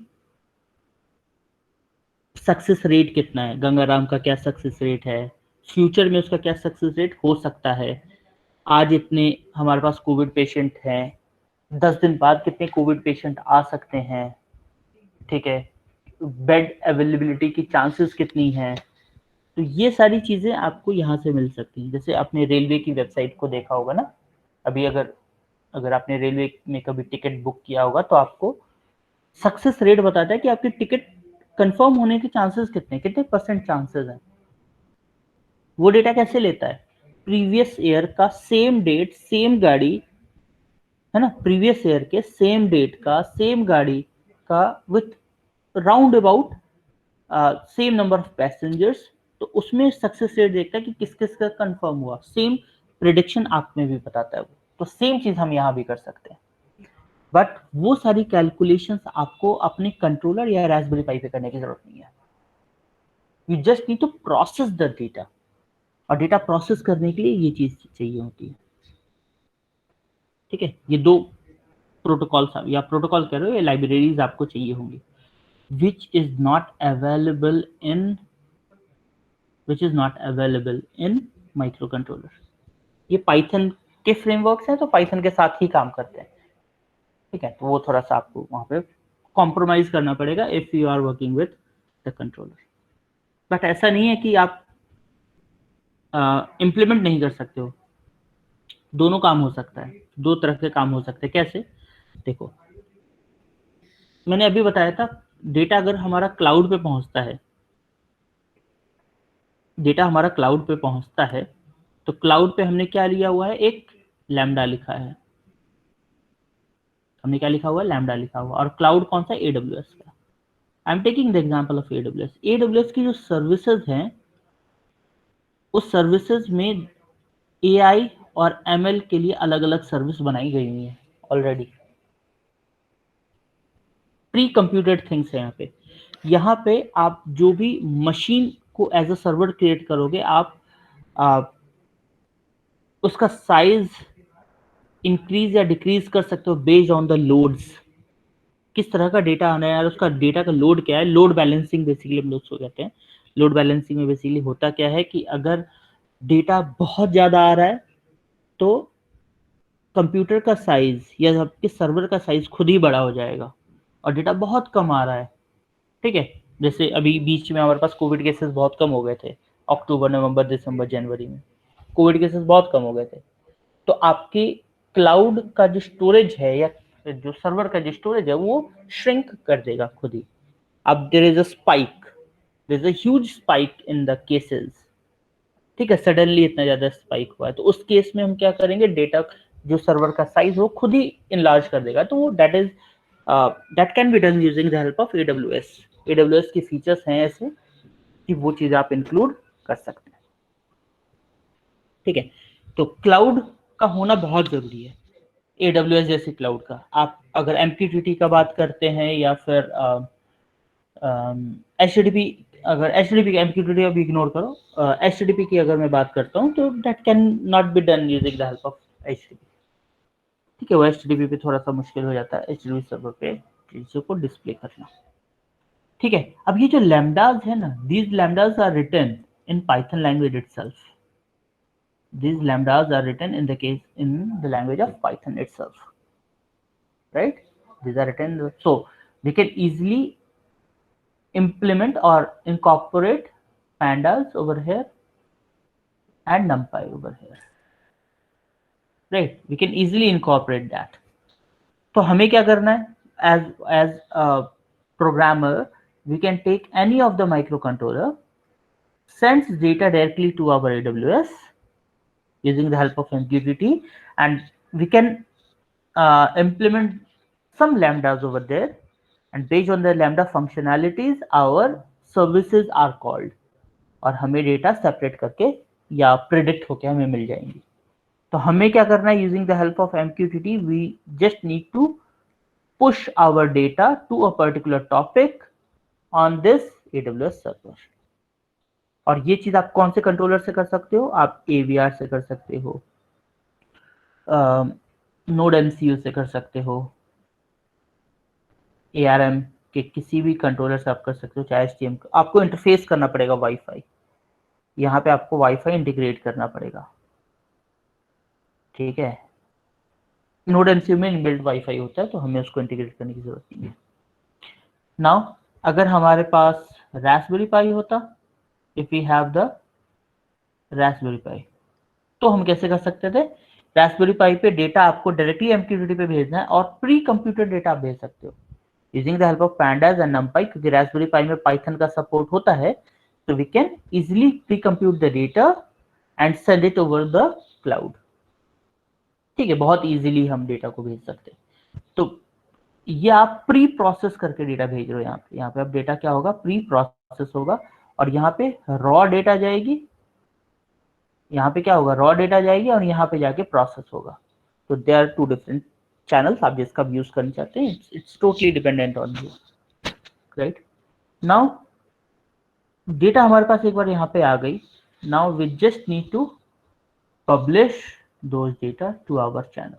A: सक्सेस रेट कितना है, गंगाराम का क्या सक्सेस रेट है, फ्यूचर में उसका क्या सक्सेस रेट हो सकता है, आज इतने हमारे पास कोविड पेशेंट हैं, 10 दिन बाद कितने कोविड पेशेंट आ सकते हैं, ठीक है, बेड अवेलेबिलिटी की चांसेस कितनी है। तो ये सारी चीजें आपको यहाँ से मिल सकती हैं। जैसे आपने रेलवे की वेबसाइट को देखा होगा ना, अभी अगर आपने रेलवे में कभी टिकट बुक किया होगा तो आपको सक्सेस रेट बताता है कि आपकी टिकट कंफर्म होने के चांसेस कितने कितने परसेंट चांसेस हैं। वो डेटा कैसे लेता है, प्रीवियस ईयर का सेम डेट सेम गाड़ी है ना, प्रीवियस ईयर के सेम डेट का सेम गाड़ी का with round about same number of passengers, तो उसमें सक्सेस रेट देखता है कि किस किस का कंफर्म हुआ, सेम प्रिडिक्शन आप में भी बताता है वो। तो सेम चीज हम यहाँ भी कर सकते हैं, बट वो सारी कैलकुलेशंस आपको अपने कंट्रोलर या रास्पबेरी पाई पे करने की जरूरत नहीं है। You just need to process the data, और डेटा प्रोसेस करने के लिए ये चीज चाहिए होती है। ठीक है, ये दो प्रोटोकॉल या प्रोटोकॉल कह रहे हो, ये लाइब्रेरीज आपको चाहिए होंगी, which is not available in microcontroller। ये पाइथन के फ्रेमवर्क्स हैं तो पाइथन के साथ ही काम करते हैं। ठीक है, तो वो थोड़ा सा आपको वहां पे कॉम्प्रोमाइज करना पड़ेगा if you are working with the controller. But ऐसा नहीं है कि आप इम्प्लीमेंट नहीं कर सकते हो, दोनों काम हो सकता है, दो तरह के काम हो सकते हैं। कैसे, देखो मैंने अभी बताया था, डेटा अगर हमारा क्लाउड पे पहुंचता है, डेटा हमारा क्लाउड पे पहुंचता है तो क्लाउड पे हमने क्या लिया हुआ है, एक लैम्डा लिखा है, हमने क्या लिखा हुआ है, लैम्डा लिखा हुआ। और क्लाउड कौन सा, AWS का। I am taking the example of AWS। AWS की जो सर्विसेज हैं, उस सर्विसेज में AI और ML के लिए अलग अलग सर्विस बनाई गई हुई है ऑलरेडी, प्री कंप्यूटेड थिंग्स है यहाँ पे। यहाँ पे आप जो भी मशीन को एज अ सर्वर क्रिएट करोगे, आप उसका साइज इंक्रीज या डिक्रीज कर सकते हो बेस्ड ऑन द लोड्स, किस तरह का डेटा आना है, उसका डेटा का लोड क्या है। लोड बैलेंसिंग बेसिकली हम लोग उसको कहते हैं। लोड बैलेंसिंग में बेसिकली होता क्या है कि अगर डेटा बहुत ज्यादा आ रहा है तो कंप्यूटर का साइज या आपके सर्वर का साइज खुद ही बड़ा हो जाएगा, और डेटा बहुत कम आ रहा है, ठीक है, जैसे अभी बीच में हमारे पास कोविड केसेस बहुत कम हो गए थे, अक्टूबर नवंबर दिसंबर जनवरी में कोविड केसेस बहुत कम हो गए थे, तो आपके क्लाउड का जो स्टोरेज है या जो सर्वर का जो स्टोरेज है वो श्रिंक कर देगा खुद ही। अब there is a spike, there is a huge spike in the cases, ठीक है, सडनली इतना ज्यादा स्पाइक हुआ है, तो उस केस में हम क्या करेंगे, डेटा जो सर्वर का साइज वो खुद ही इनलार्ज कर देगा। तो वो that can be done using the help of AWS। AWS की फीचर्स हैं ऐसे कि वो चीज आप इंक्लूड कर सकते हैं। ठीक है, तो क्लाउड का होना बहुत जरूरी है, AWS जैसे क्लाउड का। आप अगर MQTT का बात करते हैं या फिर HTTP, अगर HTTP MQTT अभी इग्नोर करो, HTTP की अगर मैं बात करता हूँ तो that can not be done using the help of HTTP। ठीक है, वो HTTP पे थोड़ा सा मुश्किल हो जाता है HTTP सर्वर पे चीजों को डिस्प्ले करना। ठीक है, अब ये जो लैम्डास है ना, these lambdas are written in Python language itself. These lambdas are written in the language of Python itself, right? These are written, so we can easily implement or incorporate pandas over here and NumPy over here, right? We can easily incorporate that. तो हमें क्या करना है? As a programmer, we can take any of the microcontroller, sends data directly to our AWS using the help of MQTT, and we can implement some lambdas over there, and based on the lambda functionalities our services are called, और हमें डेटा सेपरेट करके या प्रिडिक्ट होके हमें मिल जाएंगी। तो हमें क्या करना है? Using the help of MQTT we just need to push our data to a particular topic on this AWS server। और ये चीज आप कौन से कंट्रोलर से कर सकते हो? आप AVR से कर सकते हो, नोड MCU से कर सकते हो, ARM के किसी भी कंट्रोलर से आप कर सकते हो, चाहे STM। आपको इंटरफेस करना पड़ेगा वाईफाई, यहाँ पे आपको वाईफाई इंटीग्रेट करना पड़ेगा, ठीक है। नोड MCU में इनबिल्ट वाईफाई होता है, तो हमें उसको इंटीग्रेट करने की जरूरत नहीं है। नाउ अगर हमारे पास रास्पबेरी पाई होता, if we have the Raspberry Pi, तो हम कैसे कर सकते थे? रास्पबेरी पाई पे डेटा आपको डायरेक्टली MQTT पे भेजना है और प्री कंप्यूटेड डेटा आप भेज सकते हो using the help of pandas and numpy। क्योंकि रास्पबेरी पाई में पाइथन का सपोर्ट होता है, तो we can easily pre compute the data and send it over the cloud. ठीक है, बहुत इजीली हम डेटा को भेज सकते हैं। तो ये आप प्री प्रोसेस करके डेटा भेज रहे हो। यहाँ पे अब डेटा क्या होगा? प्री प्रोसेस होगा, और यहाँ पे रॉ डेटा जाएगी, यहाँ पे क्या होगा? रॉ डेटा जाएगी और यहाँ पे जाके प्रोसेस होगा। तो they are two different channels, आप जिसका यूज करना चाहते हैं, it's totally dependent on you, right. Now data हमारे पास एक बार यहाँ पे आ गई, now we just need to publish those data to our channel.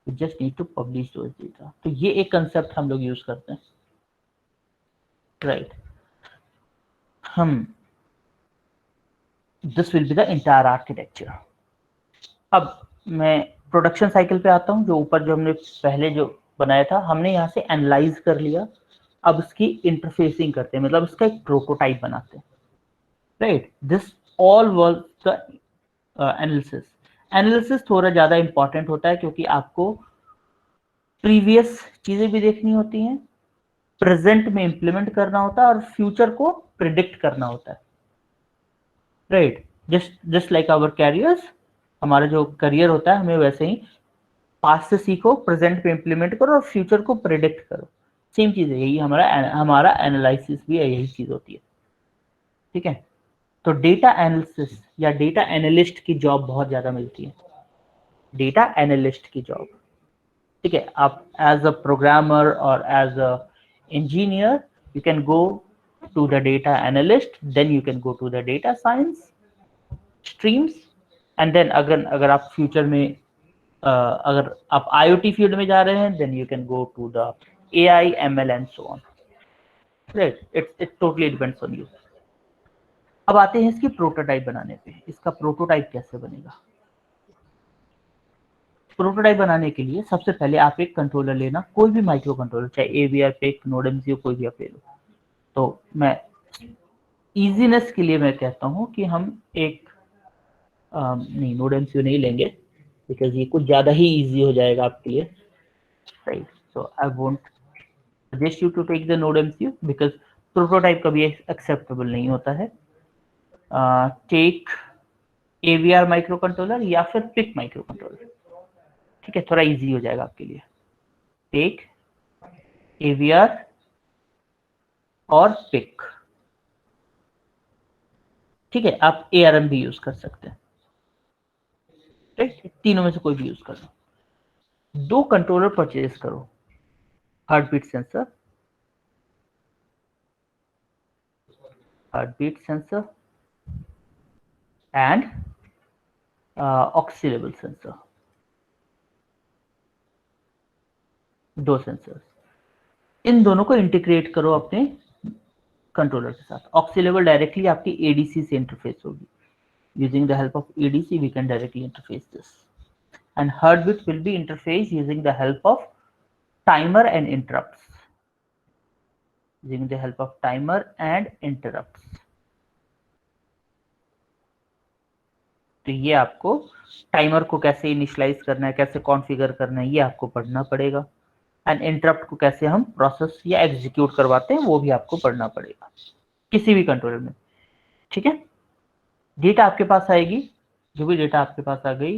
A: We just need to publish those data. तो ये एक कंसेप्ट हम लोग यूज करते हैं, राइट। हम this will be the entire architecture. अब मैं प्रोडक्शन साइकिल पे आता हूँ। जो ऊपर जो हमने पहले जो बनाया था, हमने यहाँ से एनालाइज कर लिया। अब इसकी इंटरफेसिंग करते हैं, मतलब इसका एक प्रोटोटाइप बनाते हैं, right. This all was the analysis. Analysis थोड़ा ज्यादा इंपॉर्टेंट होता है, क्योंकि आपको प्रीवियस चीजें भी देखनी होती हैं, प्रेजेंट में इंप्लीमेंट करना होता है, और फ्यूचर को प्रिडिक्ट करना होता है, right. Just like our careers, हमारा जो करियर होता है, हमें वैसे ही पास्ट से सीखो, प्रेजेंट पे इंप्लीमेंट करो और फ्यूचर को प्रिडिक्ट करो। सेम चीज है, यही हमारा एनालिसिस भी है, यही चीज होती है, ठीक है। तो डेटा एनालिसिस या डेटा एनालिस्ट की जॉब बहुत ज्यादा मिलती है, डेटा एनालिस्ट की जॉब, ठीक है। आप एज अ प्रोग्रामर और as a engineer you can go to the data analyst, then you can go to the data science streams, and then अगर आप फ्यूचर में अगर आप IoT फील्ड में जा रहे हैं, then you can go to the AI ML and so on, right. It totally depends on you. अब आते हैं इसकी प्रोटोटाइप बनाने पे। इसका प्रोटोटाइप कैसे बनेगा? प्रोटोटाइप बनाने के लिए सबसे पहले आप एक कंट्रोलर लेना, कोई भी माइक्रो कंट्रोलर, चाहे AVR, PIC, नोड MCU, कोई भी आप ले लो। तो मैं इजीनेस के लिए मैं कहता हूँ कि हम एक नहीं, नोड MCU नहीं लेंगे, बिकॉज ये कुछ ज्यादा ही इजी हो जाएगा आपके लिए, right. So I won't suggest you to take the node MCU, because prototype कभी एक्सेप्टेबल नहीं होता है। टेक AVR माइक्रो कंट्रोलर या फिर PIC माइक्रो कंट्रोलर, ठीक है, थोड़ा इजी हो जाएगा आपके लिए। टेक AVR और PIC, ठीक है। आप ARM भी यूज कर सकते हैं, राइट। तीनों में से कोई भी यूज कर लो। दो कंट्रोलर परचेज करो, heart beat sensor and oxy level sensor, दो सेंसर्स। इन दोनों को इंटीग्रेट करो अपने कंट्रोलर के साथ। ऑक्सी लेवल डायरेक्टली आपकी एडीसी से इंटरफेस होगी। Using the help of ADC we can directly interface this, and heartbeat will be interface using the help of timer and interrupts, using the help of timer and interrupts। तो ये आपको टाइमर को कैसे इनिशियलाइज करना है, कैसे कॉन्फ़िगर करना है, ये आपको पढ़ना पड़ेगा। एंड इंटरप्ट को कैसे हम प्रोसेस या एग्जीक्यूट करवाते हैं वो भी आपको पढ़ना पड़ेगा किसी भी कंट्रोलर में। ठीक है, डेटा आपके पास आएगी, जो भी डेटा आपके पास आ गई,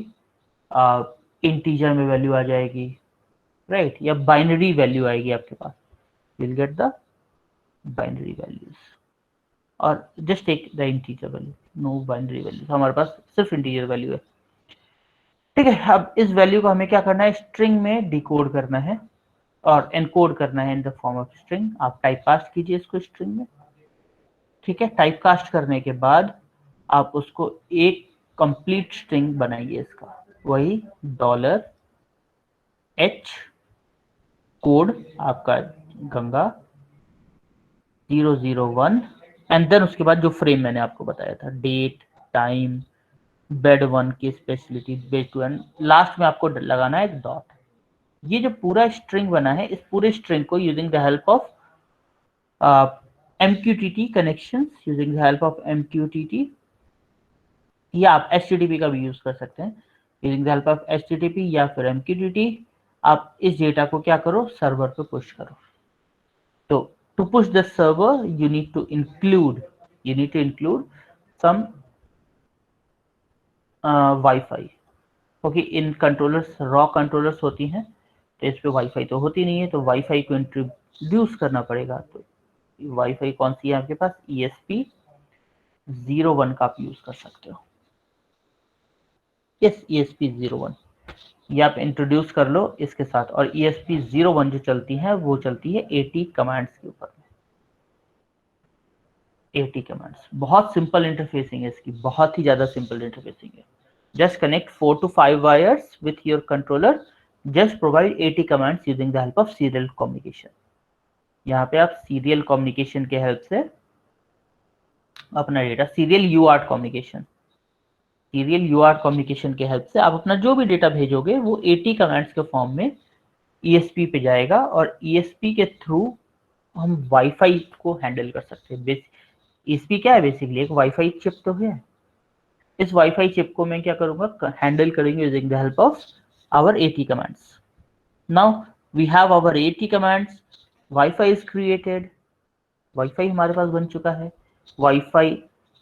A: इंटीजर में वैल्यू आ जाएगी, राइट, या बाइनरी वैल्यू आएगी आपके पास, will get the binary values, और just take the integer value, no binary value, हमारे पास सिर्फ इंटीजर वैल्यू है। ठीक है, अब इस वैल्यू को हमें क्या करना है, स्ट्रिंग में डिकोड करना है और एनकोड करना है in the form of string. आप टाइप कास्ट कीजिए इसको स्ट्रिंग में। ठीक है, टाइप कास्ट करने के बाद आप उसको एक कंप्लीट स्ट्रिंग बनाइए इसका, वही $H कोड आपका गंगा 001, एंड देन उसके बाद जो फ्रेम मैंने आपको बताया था, डेट, टाइम, बेड 1 की स्पेशलिटी, बेड 2, एंड लास्ट में आपको लगाना है एक डॉट। ये जो पूरा स्ट्रिंग बना है, इस पूरे स्ट्रिंग को using the help of MQTT connections, using the help of MQTT, या आप HTTP का भी यूज कर सकते हैं। Using the help of HTTP या फिर MQTT आप इस डेटा को क्या करो, सर्वर पे पुश करो। तो to push the server you need to include some Wi-Fi, क्योंकि इन कंट्रोलर्स रॉ कंट्रोलर्स होती हैं, तो इस पे वाईफाई तो होती नहीं है, तो वाईफाई को इंट्रोड्यूस करना पड़ेगा। तो वाईफाई कौन सी है आपके पास, ESP01 का आप यूज कर सकते हो। यस, ESP01 ये आप इंट्रोड्यूस कर लो इसके साथ, और ESP01 जो चलती है वो चलती है 80 कमांड्स के ऊपर में। 80 कमांड्स, बहुत सिंपल इंटरफेसिंग है इसकी, बहुत ही ज्यादा सिंपल इंटरफेसिंग है। Just connect 4 to 5 wires with your controller. Just provide 80 commands using the help of serial communication. यहाँ पे आप सीरियल कम्युनिकेशन के हेल्प से अपना डेटा, सीरियल यूआर्ट कम्युनिकेशन, के हेल्प से आप अपना जो भी डेटा भेजोगे वो 80 कमांड्स के फॉर्म में ESP पे जाएगा, और ESP के थ्रू हम वाईफाई को हैंडल कर सकते हैं। ESP क्या है, बेसिकली एक वाईफाई चिप तो है। इस वाईफाई चिप को मैं क्या करूंगा, हैंडल करेंगे using the help of our 80 commands. Now we have our 80 commands, wifi is created, wifi हमारे पास बन चुका है। वाईफाई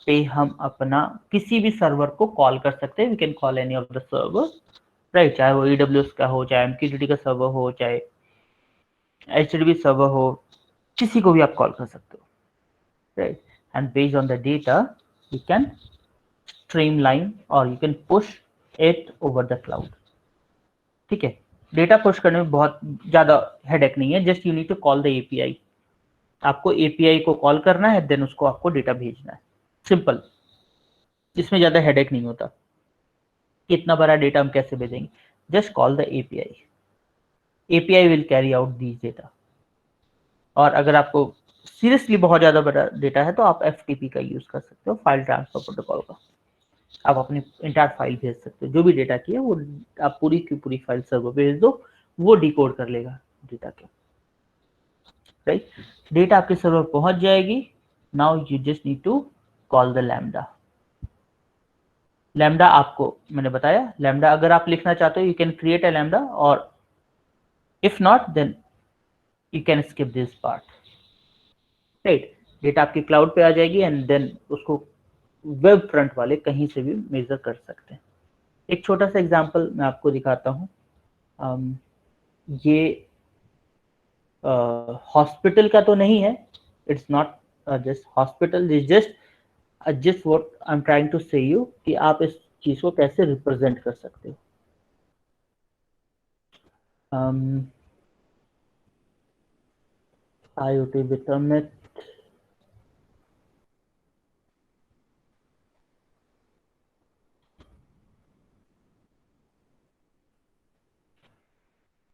A: पे हम अपना किसी भी सर्वर को कॉल कर सकते हैं, we can call any of the server, right, चाहे वो AWS का हो, चाहे MQTT का सर्वर हो, चाहे HTTP सर्वर हो, किसी को भी आप कॉल कर सकते हो, right, and based on the data you can streamline or you can push it over the cloud। ठीक है, डेटा पुश करने में बहुत ज्यादा हेडेक नहीं है, just you need to call the API. आपको एपीआई को कॉल करना है, देन उसको आपको डेटा भेजना है, सिंपल, इसमें ज्यादा हेडेक नहीं होता। इतना बड़ा डेटा हम कैसे भेजेंगे, just call the API, API will carry out this data. और अगर आपको सीरियसली बहुत ज्यादा बड़ा डेटा है तो आप FTP का यूज कर सकते हो, फाइल ट्रांसफर प्रोटोकॉल का। आप अपनी इंटायर फाइल भेज सकते हो, जो भी डेटा की है वो आप पूरी की पूरी फाइल सर्वर भेज दो, वो डिकोड कर लेगा डेटा के, राइट। डेटा आपके सर्वर पहुंच जाएगी। Now you just need to call the lambda. Lambda आपको मैंने बताया, लैम्डा अगर आप लिखना चाहते हो you can create a lambda, और if not then you can skip this part, right. Data आपकी क्लाउड पे आ जाएगी एंड देन उसको वेब फ्रंट वाले कहीं से भी मेजर कर सकते हैं। एक छोटा सा एग्जांपल मैं आपको दिखाता हूँ। ये हॉस्पिटल का तो नहीं है, it's not just hospital, is just what I am trying to say you कि आप इस चीज को कैसे रिप्रेजेंट कर सकते हो। IoT with Amit,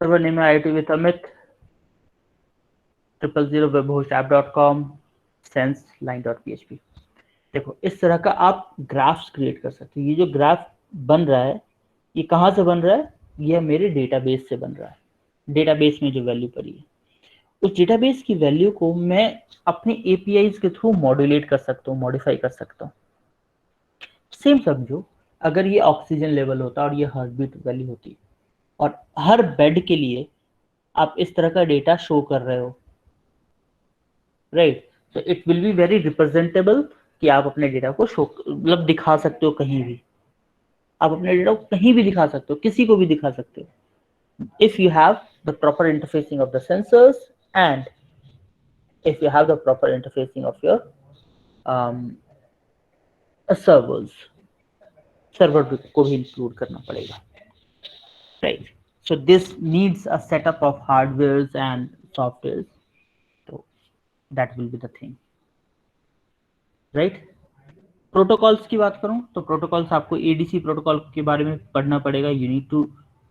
A: server name है IoT with Amit, 000webhostapp.com sense line.php। देखो इस तरह का आप ग्राफ्स क्रिएट कर सकते हो। ये जो ग्राफ बन रहा है ये कहाँ से बन रहा है, ये मेरे डेटाबेस से बन रहा है। डेटाबेस में जो वैल्यू पड़ी है उस डेटाबेस की वैल्यू को मैं अपने एपीआईज के थ्रू मॉड्यूलेट कर सकता हूँ, मॉडिफाई कर सकता हूँ। सेम समझो अगर ये ऑक्सीजन लेवल होता और ये हार्ट बीट वैल्यू होती और हर बेड के लिए आप इस तरह का डेटा शो कर रहे हो, राइट, तो it will be very representable कि आप अपने डेटा को शो मतलब दिखा सकते हो कहीं भी। आप अपने डेटा को कहीं भी दिखा सकते हो, किसी को भी दिखा सकते हो, if you have the proper interfacing of the sensors and if you have the proper interfacing of your um, servers। Server को भी इंक्लूड करना पड़ेगा, right. So this needs a setup of hardware and software, तो that will be the thing, right. Protocols की बात करूं तो प्रोटोकॉल्स आपको एडीसी प्रोटोकॉल के बारे में पढ़ना पड़ेगा। You need to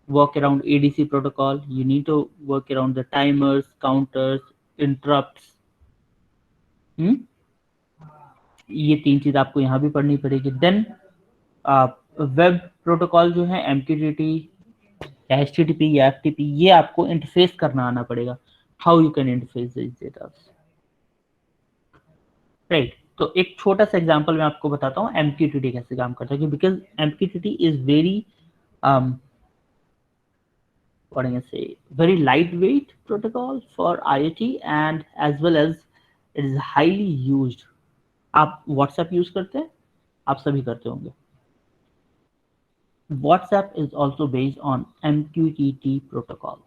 A: work around ADC protocol, you need to work around the timers, counters, interrupts. ये तीन चीज आपको यहाँ भी पढ़नी पड़ेगी। देन वेब प्रोटोकॉल जो है MQTT या HTTP या FTP, ये आपको इंटरफेस करना आना पड़ेगा। How you can interface this data, right. तो एक छोटा सा एग्जांपल मैं आपको बताता हूँ MQTT कैसे काम करता है, because MQTT is very what I can say, very lightweight protocol for IoT and as well as it is highly used। आप WhatsApp यूज करते हैं, आप सभी करते होंगे। WhatsApp is also based on MQTT protocol,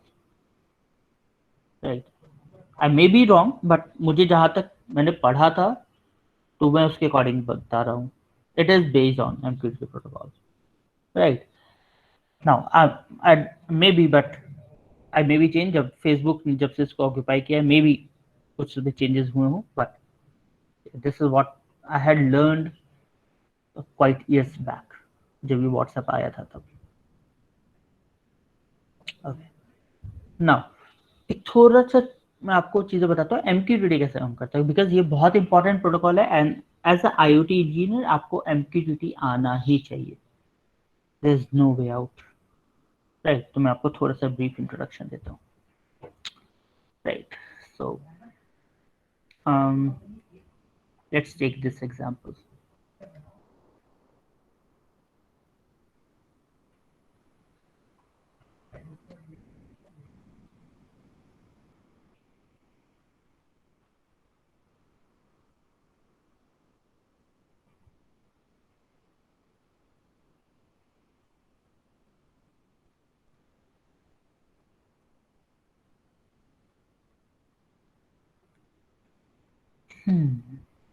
A: right? I may be wrong, but मुझे जहां तक मैंने पढ़ा था तो मैं उसके अकॉर्डिंग बता रहा हूँ। It is based on MQTT protocol, right? Now I may be, but I may be change। जब Facebook ने जब से इसको ऑक्यूपाई किया मे बी कुछ भी चेंजेस हुए हों, but this is what I had learned quite years back जब ये WhatsApp आया था तब। Okay. Now एक थोड़ा सा मैं आपको चीजें बताता हूँ MQTT कैसे काम करता है, बिकॉज ये बहुत इंपॉर्टेंट प्रोटोकॉल है and as a IoT engineer आपको MQTT आना ही चाहिए। There is no way out, right. तो मैं आपको थोड़ा सा ब्रीफ इंट्रोडक्शन देता हूँ, right. So let's take this example.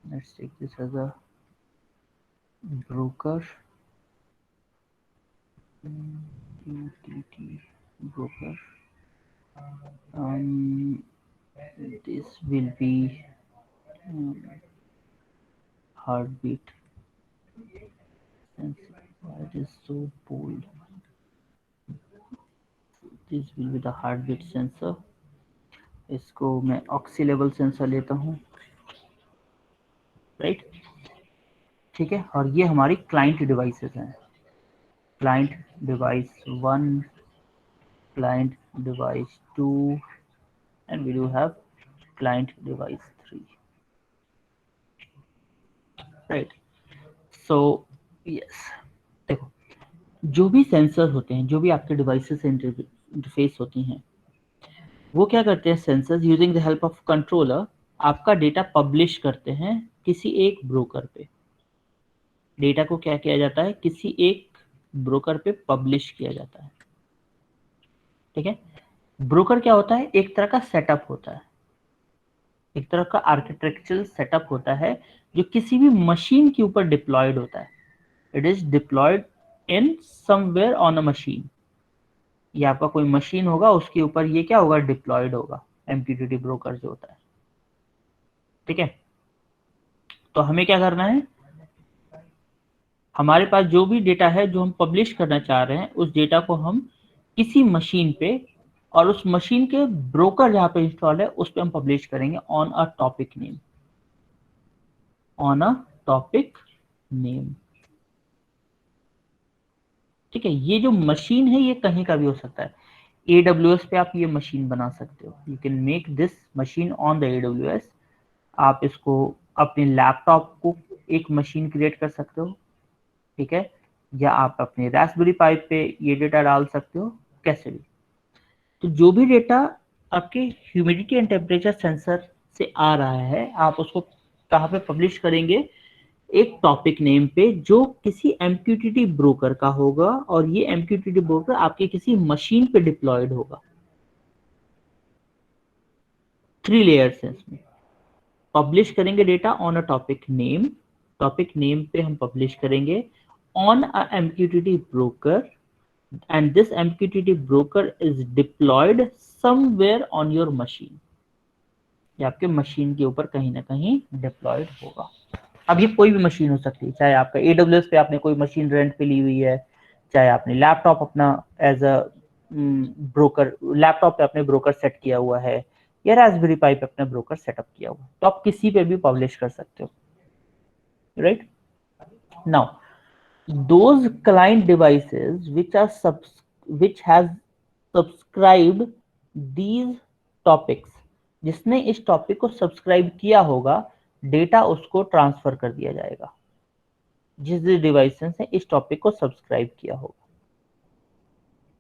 A: Let's take this as a broker, MQTT broker. This will be heartbeat sensor. Why it is so bold? This will be the heartbeat sensor। इसको मैं ऑक्सी लेवल सेंसर लेता हूँ, राइट, ठीक है। और ये हमारी क्लाइंट डिवाइसेस हैं, client device 1, client device 2, and we do have client device 3, right? So yes, देखो जो भी सेंसर होते हैं, जो भी आपके डिवाइसेस से इंटरफेस होती हैं, वो क्या करते हैं, sensors using the help of controller आपका डेटा पब्लिश करते हैं किसी एक ब्रोकर पे। डेटा को क्या किया जाता है, किसी एक ब्रोकर पे पब्लिश किया जाता है, ठीक है। ब्रोकर क्या होता है, एक तरह का सेटअप होता है, एक तरह का आर्किटेक्चरल सेटअप होता है जो किसी भी मशीन के ऊपर डिप्लॉयड होता है। It is deployed in somewhere on a machine. ये आपका कोई मशीन होगा, उसके ऊपर ये क्या होगा, डिप्लॉयड होगा MQTT ब्रोकर जो होता है, ठीक है। तो हमें क्या करना है, हमारे पास जो भी डेटा है जो हम पब्लिश करना चाह रहे हैं उस डेटा को हम किसी मशीन पे और उस मशीन के ब्रोकर जहां पे इंस्टॉल है उस पे हम पब्लिश करेंगे on a topic name, on a topic name. ठीक है, ये जो मशीन है ये कहीं का भी हो सकता है। AWS पे आप ये मशीन बना सकते हो, you can make this machine on the AWS। आप इसको अपने लैपटॉप को एक मशीन क्रिएट कर सकते हो, ठीक है, या आप अपने रास्पबेरी पाई पे ये डेटा डाल सकते हो, कैसे भी। तो जो भी डेटा आपके ह्यूमिडिटी एंड टेम्परेचर सेंसर से आ रहा है, आप उसको कहाँ पे पब्लिश करेंगे, एक टॉपिक नेम पे जो किसी MQTT ब्रोकर का होगा, और ये MQTT ब्रोकर आपके किसी मशीन पे डिप्लॉयड होगा। 3 लेयर्स हैं इसमें। पब्लिश करेंगे data on a topic name, topic name पे हम पब्लिश करेंगे on a MQTT broker, and this MQTT broker is deployed somewhere on your machine, ये आपके मशीन के ऊपर कहीं ना कहीं डिप्लॉयड होगा। अब ये कोई भी मशीन हो सकती है, चाहे आपका AWS पे आपने कोई मशीन रेंट पे ली हुई है, चाहे आपने लैपटॉप अपना एज अ ब्रोकर, लैपटॉप पे अपने ब्रोकर सेट किया हुआ है, या रास्पबेरी पाई पे अपना ब्रोकर सेटअप किया हुआ है, तो आप किसी पे भी पब्लिश कर सकते हो, right. Now those client devices which has subscribed these topics, जिसने इस टॉपिक को सब्सक्राइब किया होगा, डेटा उसको ट्रांसफर कर दिया जाएगा, जिस डिवाइस ने इस टॉपिक को सब्सक्राइब किया होगा।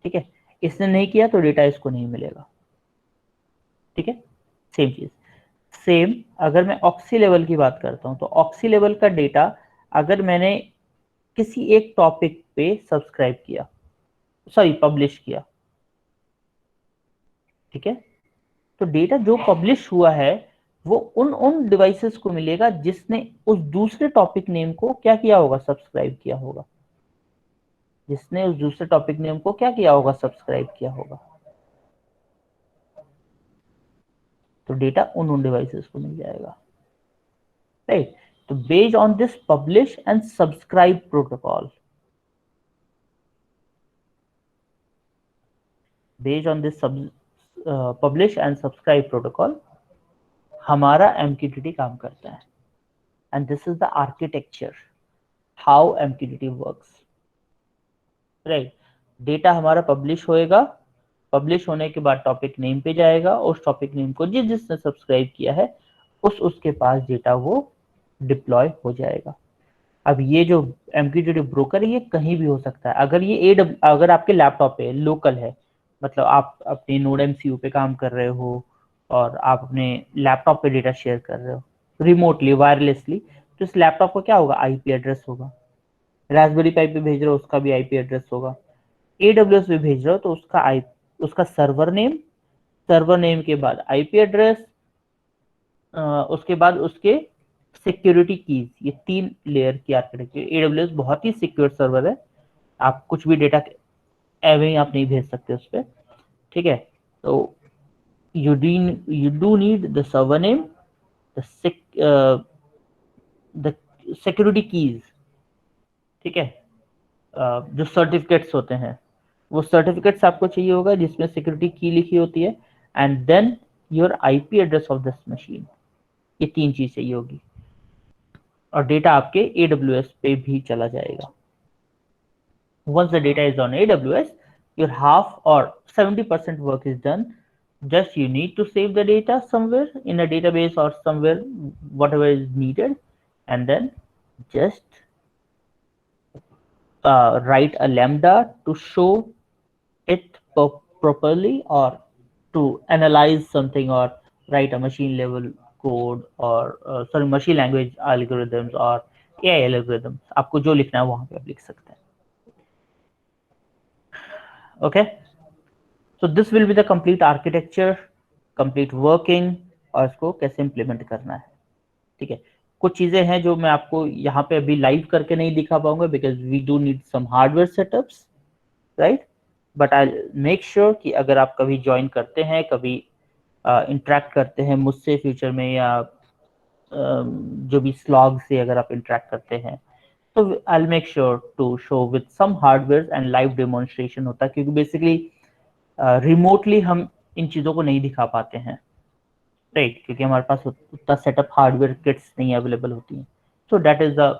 A: ठीक है, इसने नहीं किया तो डेटा इसको नहीं मिलेगा। ठीक है, सेम चीज। सेम अगर मैं ऑक्सी लेवल की बात करता हूं, तो ऑक्सी लेवल का डेटा अगर मैंने किसी एक टॉपिक पे सब्सक्राइब किया, सॉरी पब्लिश किया, ठीक है, तो डेटा जो पब्लिश हुआ है वो उन उन डिवाइसेस को मिलेगा जिसने उस दूसरे टॉपिक नेम को क्या किया होगा, सब्सक्राइब किया होगा, जिसने उस दूसरे टॉपिक नेम को क्या किया होगा, सब्सक्राइब किया होगा। तो डेटा उन उन डिवाइसेस को मिल जाएगा, राइट। तो based on this publish and subscribe protocol, based on this publish and subscribe protocol हमारा MQTT काम करता है। And this is the architecture how MQTT works, right. Data हमारा पब्लिश होएगा, पब्लिश होने के बाद टॉपिक नेम पे जाएगा, उस टॉपिक नेम को जिसने सब्सक्राइब किया है उसके पास डेटा वो डिप्लॉय हो जाएगा। अब ये जो MQTT ब्रोकर है ये कहीं भी हो सकता है। अगर ये अगर आपके लैपटॉप पे लोकल है, मतलब आप अपने नोड MCU पे काम कर रहे हो और आप अपने लैपटॉप पे डेटा शेयर कर रहे हो रिमोटली वायरलेसली, तो इस लैपटॉप का क्या होगा, IP एड्रेस होगा। रास्पबेरी पाई पे भेज रहे हो उसका भी IP एड्रेस होगा। AWS पे भेज रहे हो तो उसका सर्वर नेम के बाद IP एड्रेस, उसके बाद उसके सिक्योरिटी कीज, ये 3 लेयर की आर्किटेक्चर। AWS बहुत ही सिक्योर सर्वर है, आप कुछ भी डेटा एवं आप नहीं भेज सकते उस पर। ठीक है, तो you do need the server name, the security keys, ठीक है, जो सर्टिफिकेट्स होते हैं वो सर्टिफिकेट्स आपको चाहिए होगा जिसमें सिक्योरिटी की लिखी होती है, and then your IP address of this machine, ये 3 चीज चाहिए होगी, और डेटा आपके AWS पे भी चला जाएगा। Once the data is on AWS, your half or 70% work is done. Just you need to save the data somewhere in a database or somewhere, whatever is needed, and then just write a lambda to show it properly, or to analyze something, or write a machine level code, or sorry machine language algorithms or AI algorithms, आपको जो लिखना है वहां पे आप लिख सकते हैं। Okay, so this will be the complete architecture, complete working, और इसको कैसे implement करना है। ठीक है, कुछ चीजें हैं जो मैं आपको यहाँ पे अभी लाइव करके नहीं दिखा पाऊंगा because we do need some hardware setups, right? But I'll make sure कि अगर आप कभी ज्वाइन करते हैं, कभी इंटरेक्ट करते हैं मुझसे फ्यूचर में, या जो भी स्लॉग से अगर आप इंटरेक्ट करते हैं, तो I'll make sure to show with some hardware and live demonstration होता है, क्योंकि बेसिकली रिमोटली हम इन चीज़ों को नहीं दिखा पाते हैं, राइट, क्योंकि हमारे पास उतना सेटअप हार्डवेयर किट्स नहीं अवेलेबल होती हैं. So that is the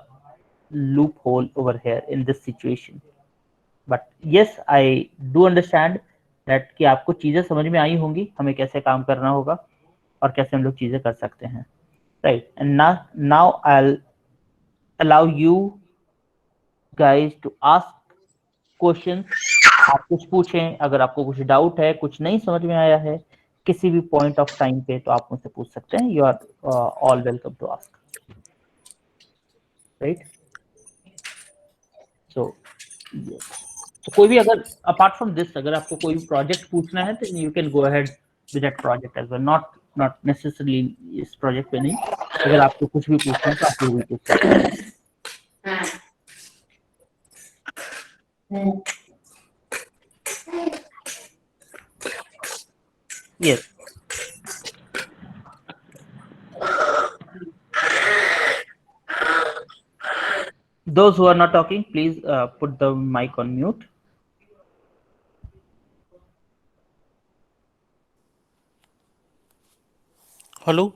A: loop hole over here in this situation. But yes, I do understand that कि आपको चीज़ें समझ में आई होंगी, हमें कैसे काम करना होगा और कैसे हम लोग चीज़ें कर सकते हैं, right. And now I allow you guys to ask questions. आप कुछ पूछें, अगर आपको कुछ डाउट है, कुछ नहीं समझ में आया है किसी भी पॉइंट ऑफ टाइम पे, तो आप मुझसे पूछ सकते हैं. You are all welcome to ask, right. So तो कोई भी, अगर अपार्ट फ्रॉम दिस, अगर आपको कोई भी प्रोजेक्ट पूछना है तो you can go ahead with that project as well. Not necessarily इस प्रोजेक्ट पे नहीं, अगर आपको कुछ भी पूछना है तो आप वो भी पूछ सकते हैं. Yes. Those who are not talking, please put the mic on mute.
C: Hello.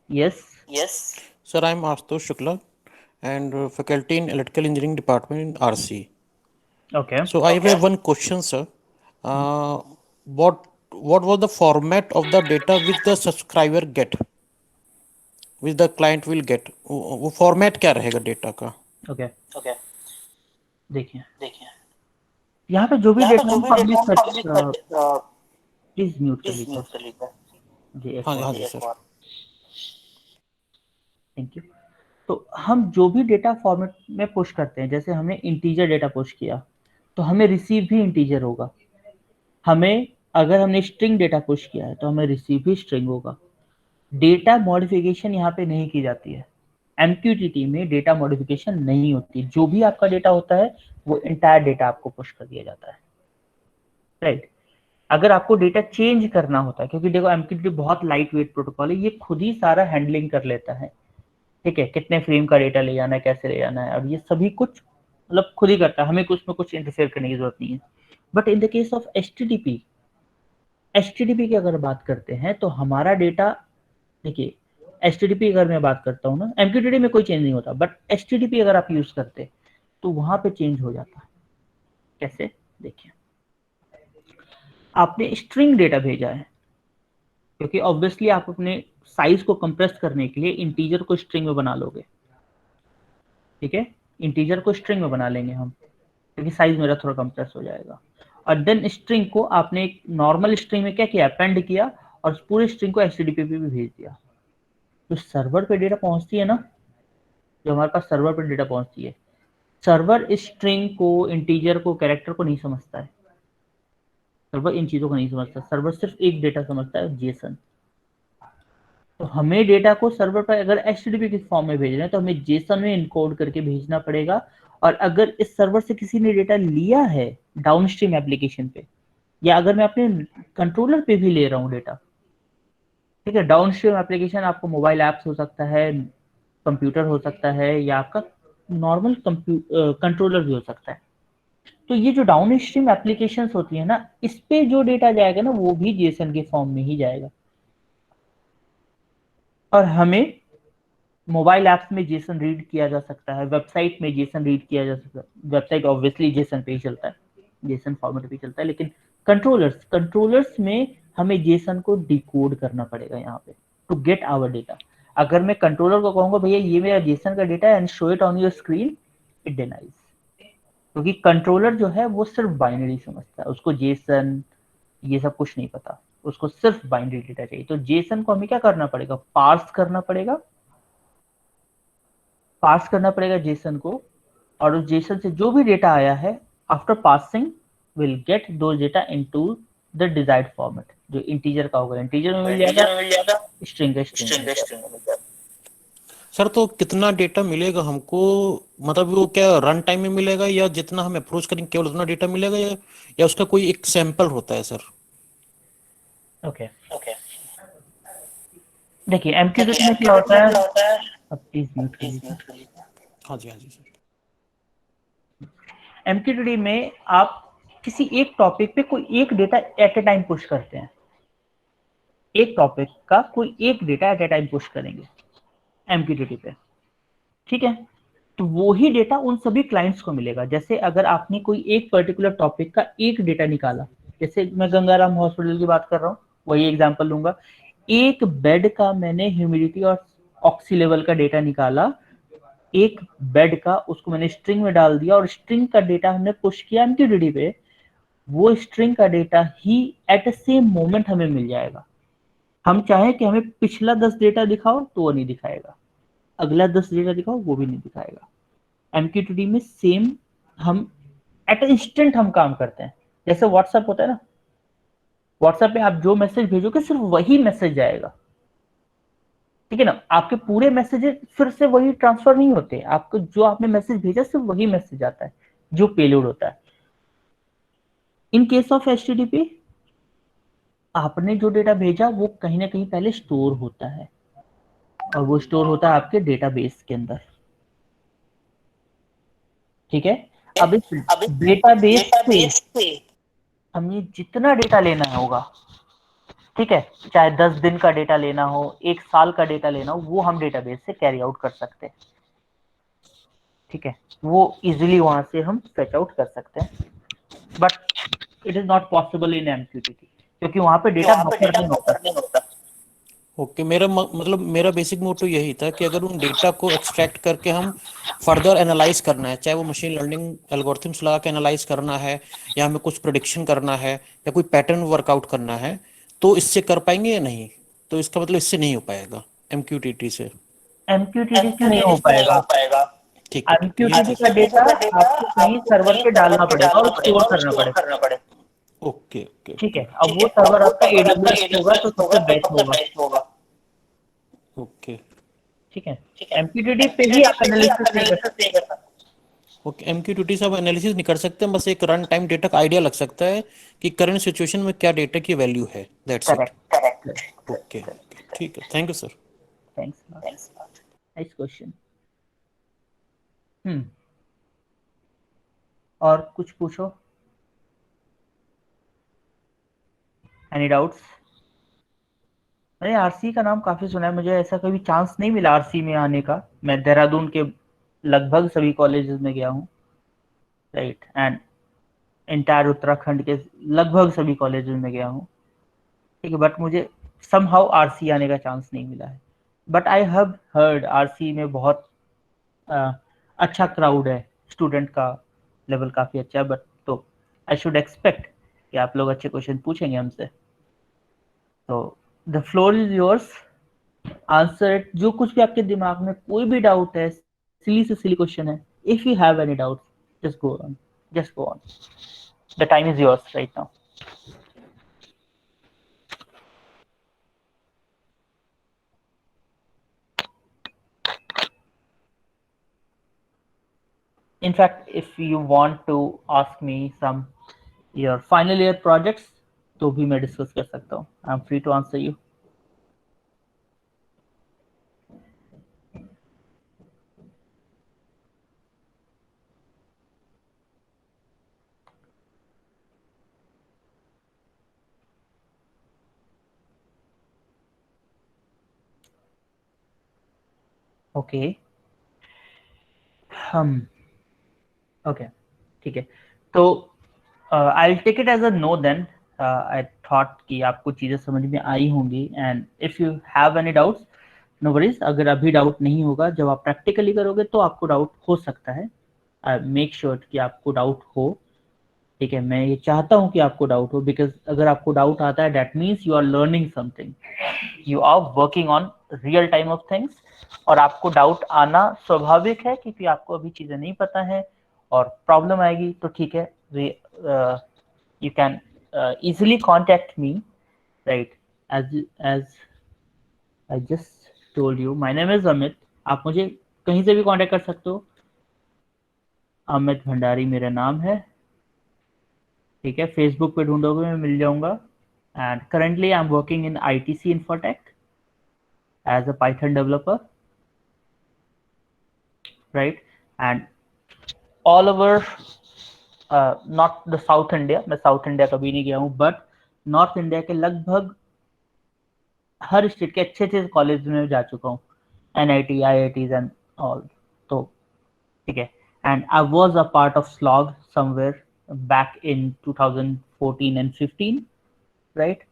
A: Yes.
C: Yes. Sir, I am Ashutosh Shukla and faculty in electrical engineering department in RC.
A: Okay.
C: So I have one question, sir. What was the format of the data which the subscriber get, which the client will get? वो format क्या रहेगा data का?
A: Okay.
C: Okay.
A: देखिए,
C: देखिए,
A: यहाँ पे जो भी
C: यहाँ पे
A: डेटा
C: जो
A: हम
C: भी
A: पब्लिश
C: डेटा हम
A: करते
C: पब्लिश
A: हैं,
C: करते
A: प्लीज म्यूट कर
C: प्लीज
A: लीजिए.
C: म्यूट कर लीजिए.
A: जी, एक
C: हाँ जी,
A: बार.
C: हाँ जी सर.
A: Thank you. तो हम जो भी डेटा फॉर्मेट में पुश करते हैं, जैसे हमने इंटीजर डेटा पुश किया, तो हमें रिसीव भी इंटीजर होगा. हमें, अगर हमने स्ट्रिंग डेटा पुश किया है, तो हमें रिसीव भी स्ट्रिंग होगा. डेटा मॉडिफिकेशन यहाँ पे नहीं की जाती है. MQTT में डेटा मॉडिफिकेशन नहीं होती. जो भी आपका डेटा होता है वो इंटायर डेटा आपको पुश कर दिया जाता है, राइट. अगर आपको डेटा चेंज करना होता है, क्योंकि देखो MQTT बहुत लाइट वेट प्रोटोकॉल है, ये खुद ही सारा हैंडलिंग कर लेता है, ठीक है. कितने फ्रेम का डेटा ले जाना है, कैसे ले जाना है, और ये सभी कुछ मतलब खुद ही करता है. हमें कुछ में कुछ इंटरफेयर करने की जरूरत नहीं है. But in the case of HTTP की अगर बात करते हैं, तो हमारा डेटा, देखिए, HTTP अगर मैं बात करता हूँ ना, MQTT में कोई चेंज नहीं होता, बट HTTP अगर आप यूज करते तो वहां पे चेंज हो जाता है. कैसे? देखिए, आपने स्ट्रिंग डेटा भेजा है, क्योंकि ऑब्वियसली आप अपने साइज को कंप्रेस करने के लिए इंटीजर को स्ट्रिंग में बना लोगे, ठीक है. इंटीजर को स्ट्रिंग में बना लेंगे हम, क्योंकि साइज मेरा थोड़ा कंप्रेस हो जाएगा. और देन स्ट्रिंग को आपने एक नॉर्मल स्ट्रिंग में क्या किया, अपेंड किया, और उस पूरे स्ट्रिंग को HTTP पे भी भेज दिया. तो सर्वर पे डेटा पहुंचती है ना, जो हमारे पास सर्वर पे डेटा पहुंचती है, सर्वर इस स्ट्रिंग को, इंटीजर को, कैरेक्टर को नहीं समझता है. सर्वर इन चीजों को नहीं समझता. सर्वर सिर्फ एक डेटा समझता है, जेसन. तो हमें डेटा को सर्वर पर अगर HTTP के फॉर्म में भेज रहे हैं, तो हमें जेसन में इनकोड करके भेजना पड़ेगा. और अगर इस सर्वर से किसी ने डेटा लिया है डाउनस्ट्रीम एप्लीकेशन पे, या अगर मैं अपने कंट्रोलर पे भी ले रहा हूँ डेटा, ठीक है. डाउनस्ट्रीम एप्लीकेशन आपको मोबाइल ऐप्स हो सकता है, कंप्यूटर हो सकता है, या आपका नॉर्मल कंट्रोलर भी हो सकता है. तो ये जो डाउन स्ट्रीम एप्लीकेशन होती है ना, इस पे जो डेटा जाएगा ना, वो भी जेसन के फॉर्म में ही जाएगा. और हमें मोबाइल ऐप्स में जेसन रीड किया जा सकता है, वेबसाइट में जेसन रीड किया जा सकता है. वेबसाइट ऑब्वियसली जेसन पे ही चलता है, जेसन फॉर्मेट पे चलता है, लेकिन कंट्रोलर्स में हमें जेसन को डिकोड करना पड़ेगा यहाँ पे, टू गेट आवर डेटा. अगर मैं कंट्रोलर को कहूंगा भैया ये मेरा जेसन का डेटा है and show it on your screen, it denies. क्योंकि कंट्रोलर जो है वो सिर्फ बाइनरी समझता है, उसको जेसन ये सब कुछ नहीं पता, उसको सिर्फ बाइनरी डेटा चाहिए. तो जेसन को हमें क्या करना पड़ेगा, पार्स करना पड़ेगा जेसन को. और उस जेसन से जो भी डेटा आया है, आफ्टर पासिंग विल गेट दो data into the desired format. जो इंटीजर का होगा इंटीजर में मिल जाएगा, स्ट्रिंग का स्ट्रिंग में मिल जाएगा.
C: सर तो कितना डेटा मिलेगा हमको, मतलब वो क्या रन टाइम में मिलेगा या जितना हम अप्रोच करेंगे केवल उतना डेटा मिलेगा, या उसका कोई एक सैंपल होता है सर?
A: ओके.
C: ओके.
A: देखिए MQTT
C: देखिए
A: में क्या
C: MQTT
A: होता
C: में
A: है,
C: क्या होता है,
A: अब प्लीज म्यूट कर
C: प्लीज
A: लीजिए.
C: म्यूट कर लीजिए. हाँ जी, हाँ जी सर.
A: MQTT में आप किसी एक टॉपिक पे कोई एक डेटा एट ए टाइम पुश करते हैं, एक टॉपिक का कोई एक डेटा एट ए टाइम पुश करेंगे एमक्यूटीटी पे, ठीक है। तो वो ही डेटा उन सभी क्लाइंट्स को मिलेगा। जैसे अगर आपने कोई एक पर्टिकुलर टॉपिक का एक डेटा निकाला, जैसे मैं गंगाराम हॉस्पिटल की बात कर रहा हूँ, वही एग्जांपल लूंगा, एक बेड का मैंने ह्यूमिडिटी और ऑक्सी लेवल का डेटा निकाला, एक बेड का, उसको मैंने स्ट्रिंग में डाल दिया और स्ट्रिंग का डेटा हमने पुश किया एमक्यूटीटी पे, वो स्ट्रिंग का data he at the same moment हमें मिल जाएगा। हम चाहें कि हमें पिछला 10 डेटा दिखाओ तो वो नहीं दिखाएगा, अगला 10 डेटा दिखाओ वो भी नहीं दिखाएगा। एमक्यूटीटी में सेम हम एट इंस्टेंट हम काम करते हैं। जैसे व्हाट्सएप होता है ना, व्हाट्सएप पे आप जो मैसेज भेजोगे सिर्फ वही मैसेज जाएगा, ठीक है ना। आपके पूरे मैसेजेस फिर से वही ट्रांसफर नहीं होते, आपको जो आपने मैसेज भेजा सिर्फ वही मैसेज आता है जो पेलोड होता है। इन केस ऑफ एचटीटीपी आपने जो डेटा भेजा वो कहीं ना कहीं पहले स्टोर होता है, और वो स्टोर होता है आपके डेटाबेस के अंदर, ठीक है। अब इस डेटाबेस से हमें जितना डेटा लेना होगा, ठीक है, चाहे 10 दिन का डेटा लेना हो, 1 साल का डेटा लेना हो, वो हम डेटाबेस से कैरी आउट कर सकते हैं, ठीक है। वो इजीली वहां से हम फेच आउट कर सकते हैं, but it is not possible in MQTT क्योंकि वहां पे डेटा बफर नहीं होता।
C: ओके, मतलब मेरा बेसिक मोटो यही था कि अगर उन डेटा को एक्सट्रैक्ट करके हम फर्दर एनालाइज करना है, चाहे वो मशीन लर्निंग एल्गोरिथम्स लगा के एनालाइज करना है, या हमें कुछ प्रिडिक्शन करना है, या कोई पैटर्न वर्कआउट करना है, तो इससे कर पाएंगे या नहीं? तो इसका मतलब इससे नहीं हो पाएगा एमक्यूटीटी से।
A: एमक्यूटीटी से नहीं हो पाएगा।
C: ठीक है, ठीक है, यही
A: एमक्यूटीटी
C: चीज।
A: का डेटा आपको कहीं सर्वर पे डालना पड़ेगा और स्टोर करना पड़ेगा,
C: ओके, ओके,
A: ठीक है।
C: ओके,
A: अब वो सर्वर आपका एडब्ल्यूएस होगा तो सबसे बेस्ट होगा,
C: ओके,
A: ठीक है। एमक्यूटीटी पे ही आप एनालिसिस नहीं कर सकते।
C: ओके। एमक्यूटीटी से आप एनालिसिस नहीं कर सकते, बस एक रन टाइम डेटा का आइडिया लग सकता है कि करंट सिचुएशन में क्या डेटा की वैल्यू है, that's it.
A: Correct.
C: Okay, okay, ठीक है, thank you sir.
A: Thanks, nice question. Hmm, और कुछ पूछो, एनी डाउट्स? अरे आरसी का नाम काफी सुना है, मुझे ऐसा कभी चांस नहीं मिला आरसी में आने का। मैं देहरादून के लगभग सभी कॉलेजेस में गया हूँ, राइट, एंड इंटायर उत्तराखंड के लगभग सभी कॉलेजेस में गया हूँ, ठीक है, बट मुझे समहाउ आरसी आने का चांस नहीं मिला है। But I have heard RC में बहुत अच्छा क्राउड है, स्टूडेंट का लेवल काफी अच्छा है, बट तो आई शुड एक्सपेक्ट कि आप लोग अच्छे क्वेश्चन पूछेंगे हमसे। तो the floor is yours, answer it. जो कुछ भी आपके दिमाग में कोई भी डाउट है, सिली से सिली क्वेश्चन है, if you have any doubt just go on, just go on, the time is yours right now. In fact, if you want to ask me some your final year projects, तो भी मैं डिस्कस कर सकता हूँ। I am free to answer you. Okay, hmm okay, ठीक है। तो I will take it as a no then. I thought कि आपको चीजें समझ में आई होंगी, and if you have any doubts, no worries. अगर अभी डाउट नहीं होगा, जब आप प्रैक्टिकली करोगे तो आपको डाउट हो सकता है। मेक श्योर कि आपको डाउट हो, ठीक है। मैं ये चाहता हूँ कि आपको डाउट हो, बिकॉज अगर आपको डाउट आता है that means you are learning something, you are working on real time of things. और आपको डाउट आना स्वाभाविक है क्योंकि आपको अभी चीजें नहीं पता है और प्रॉब्लम आएगी, तो ठीक है, you can easily contact me, right, as I just told you, my name is Amit. आप मुझे कहीं से भी कांटेक्ट कर सकते हो, अमित भंडारी मेरा नाम है, ठीक है। फेसबुक पे ढूंढोगे मैं मिल जाऊंगा, and currently I am working in ITC Infotech as a Python developer, right, and all over not the south India, मैं साउथ इंडिया कभी नहीं गया हूँ, बट नॉर्थ इंडिया के लगभग हर स्टेट के अच्छे अच्छे कॉलेज में जा चुका हूँ, NIT, IITs एंड ऑल। तो ठीक है, and I was a part of slog somewhere back in 2014 and 15, right?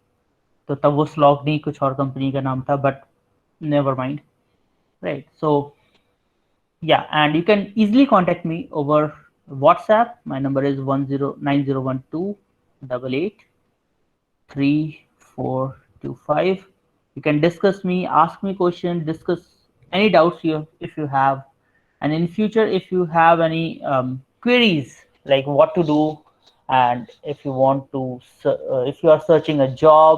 A: तो तब वो स्लॉग नहीं, कुछ और कंपनी का नाम था, but never mind, right? So yeah, and you can easily contact me over WhatsApp. My number is 109012883425. You can discuss me, ask me questions, discuss any doubts you if you have, and in future if you have any queries like what to do, and if you want to if you are searching a job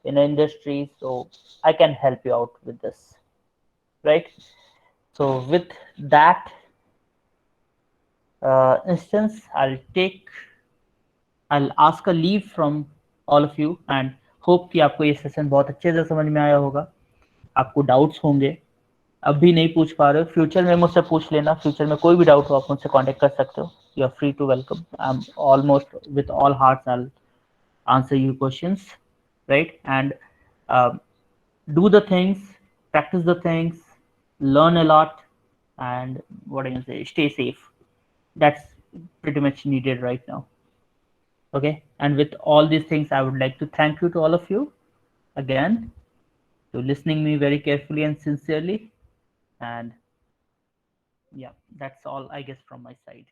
A: in an industry, so I can help you out with this, right? So with that instance, I'll ask a leave from all of you and hope कि आपको ये सेशन बहुत अच्छे से समझ में आया होगा। आपको डाउट्स होंगे, अब भी नहीं पूछ पा रहे हो, फ्यूचर में मुझसे पूछ लेना। फ्यूचर में कोई भी डाउट हो आप मुझसे कांटेक्ट कर सकते हो। You are free to welcome. I am almost with all hearts I answer your questions, right? And do the things, practice the things, learn a lot, and what I can say, stay safe. That's pretty much needed right now. Okay, and with all these things, I would like to thank you to all of you again to listening me very carefully and sincerely. And yeah, that's all I guess from my side.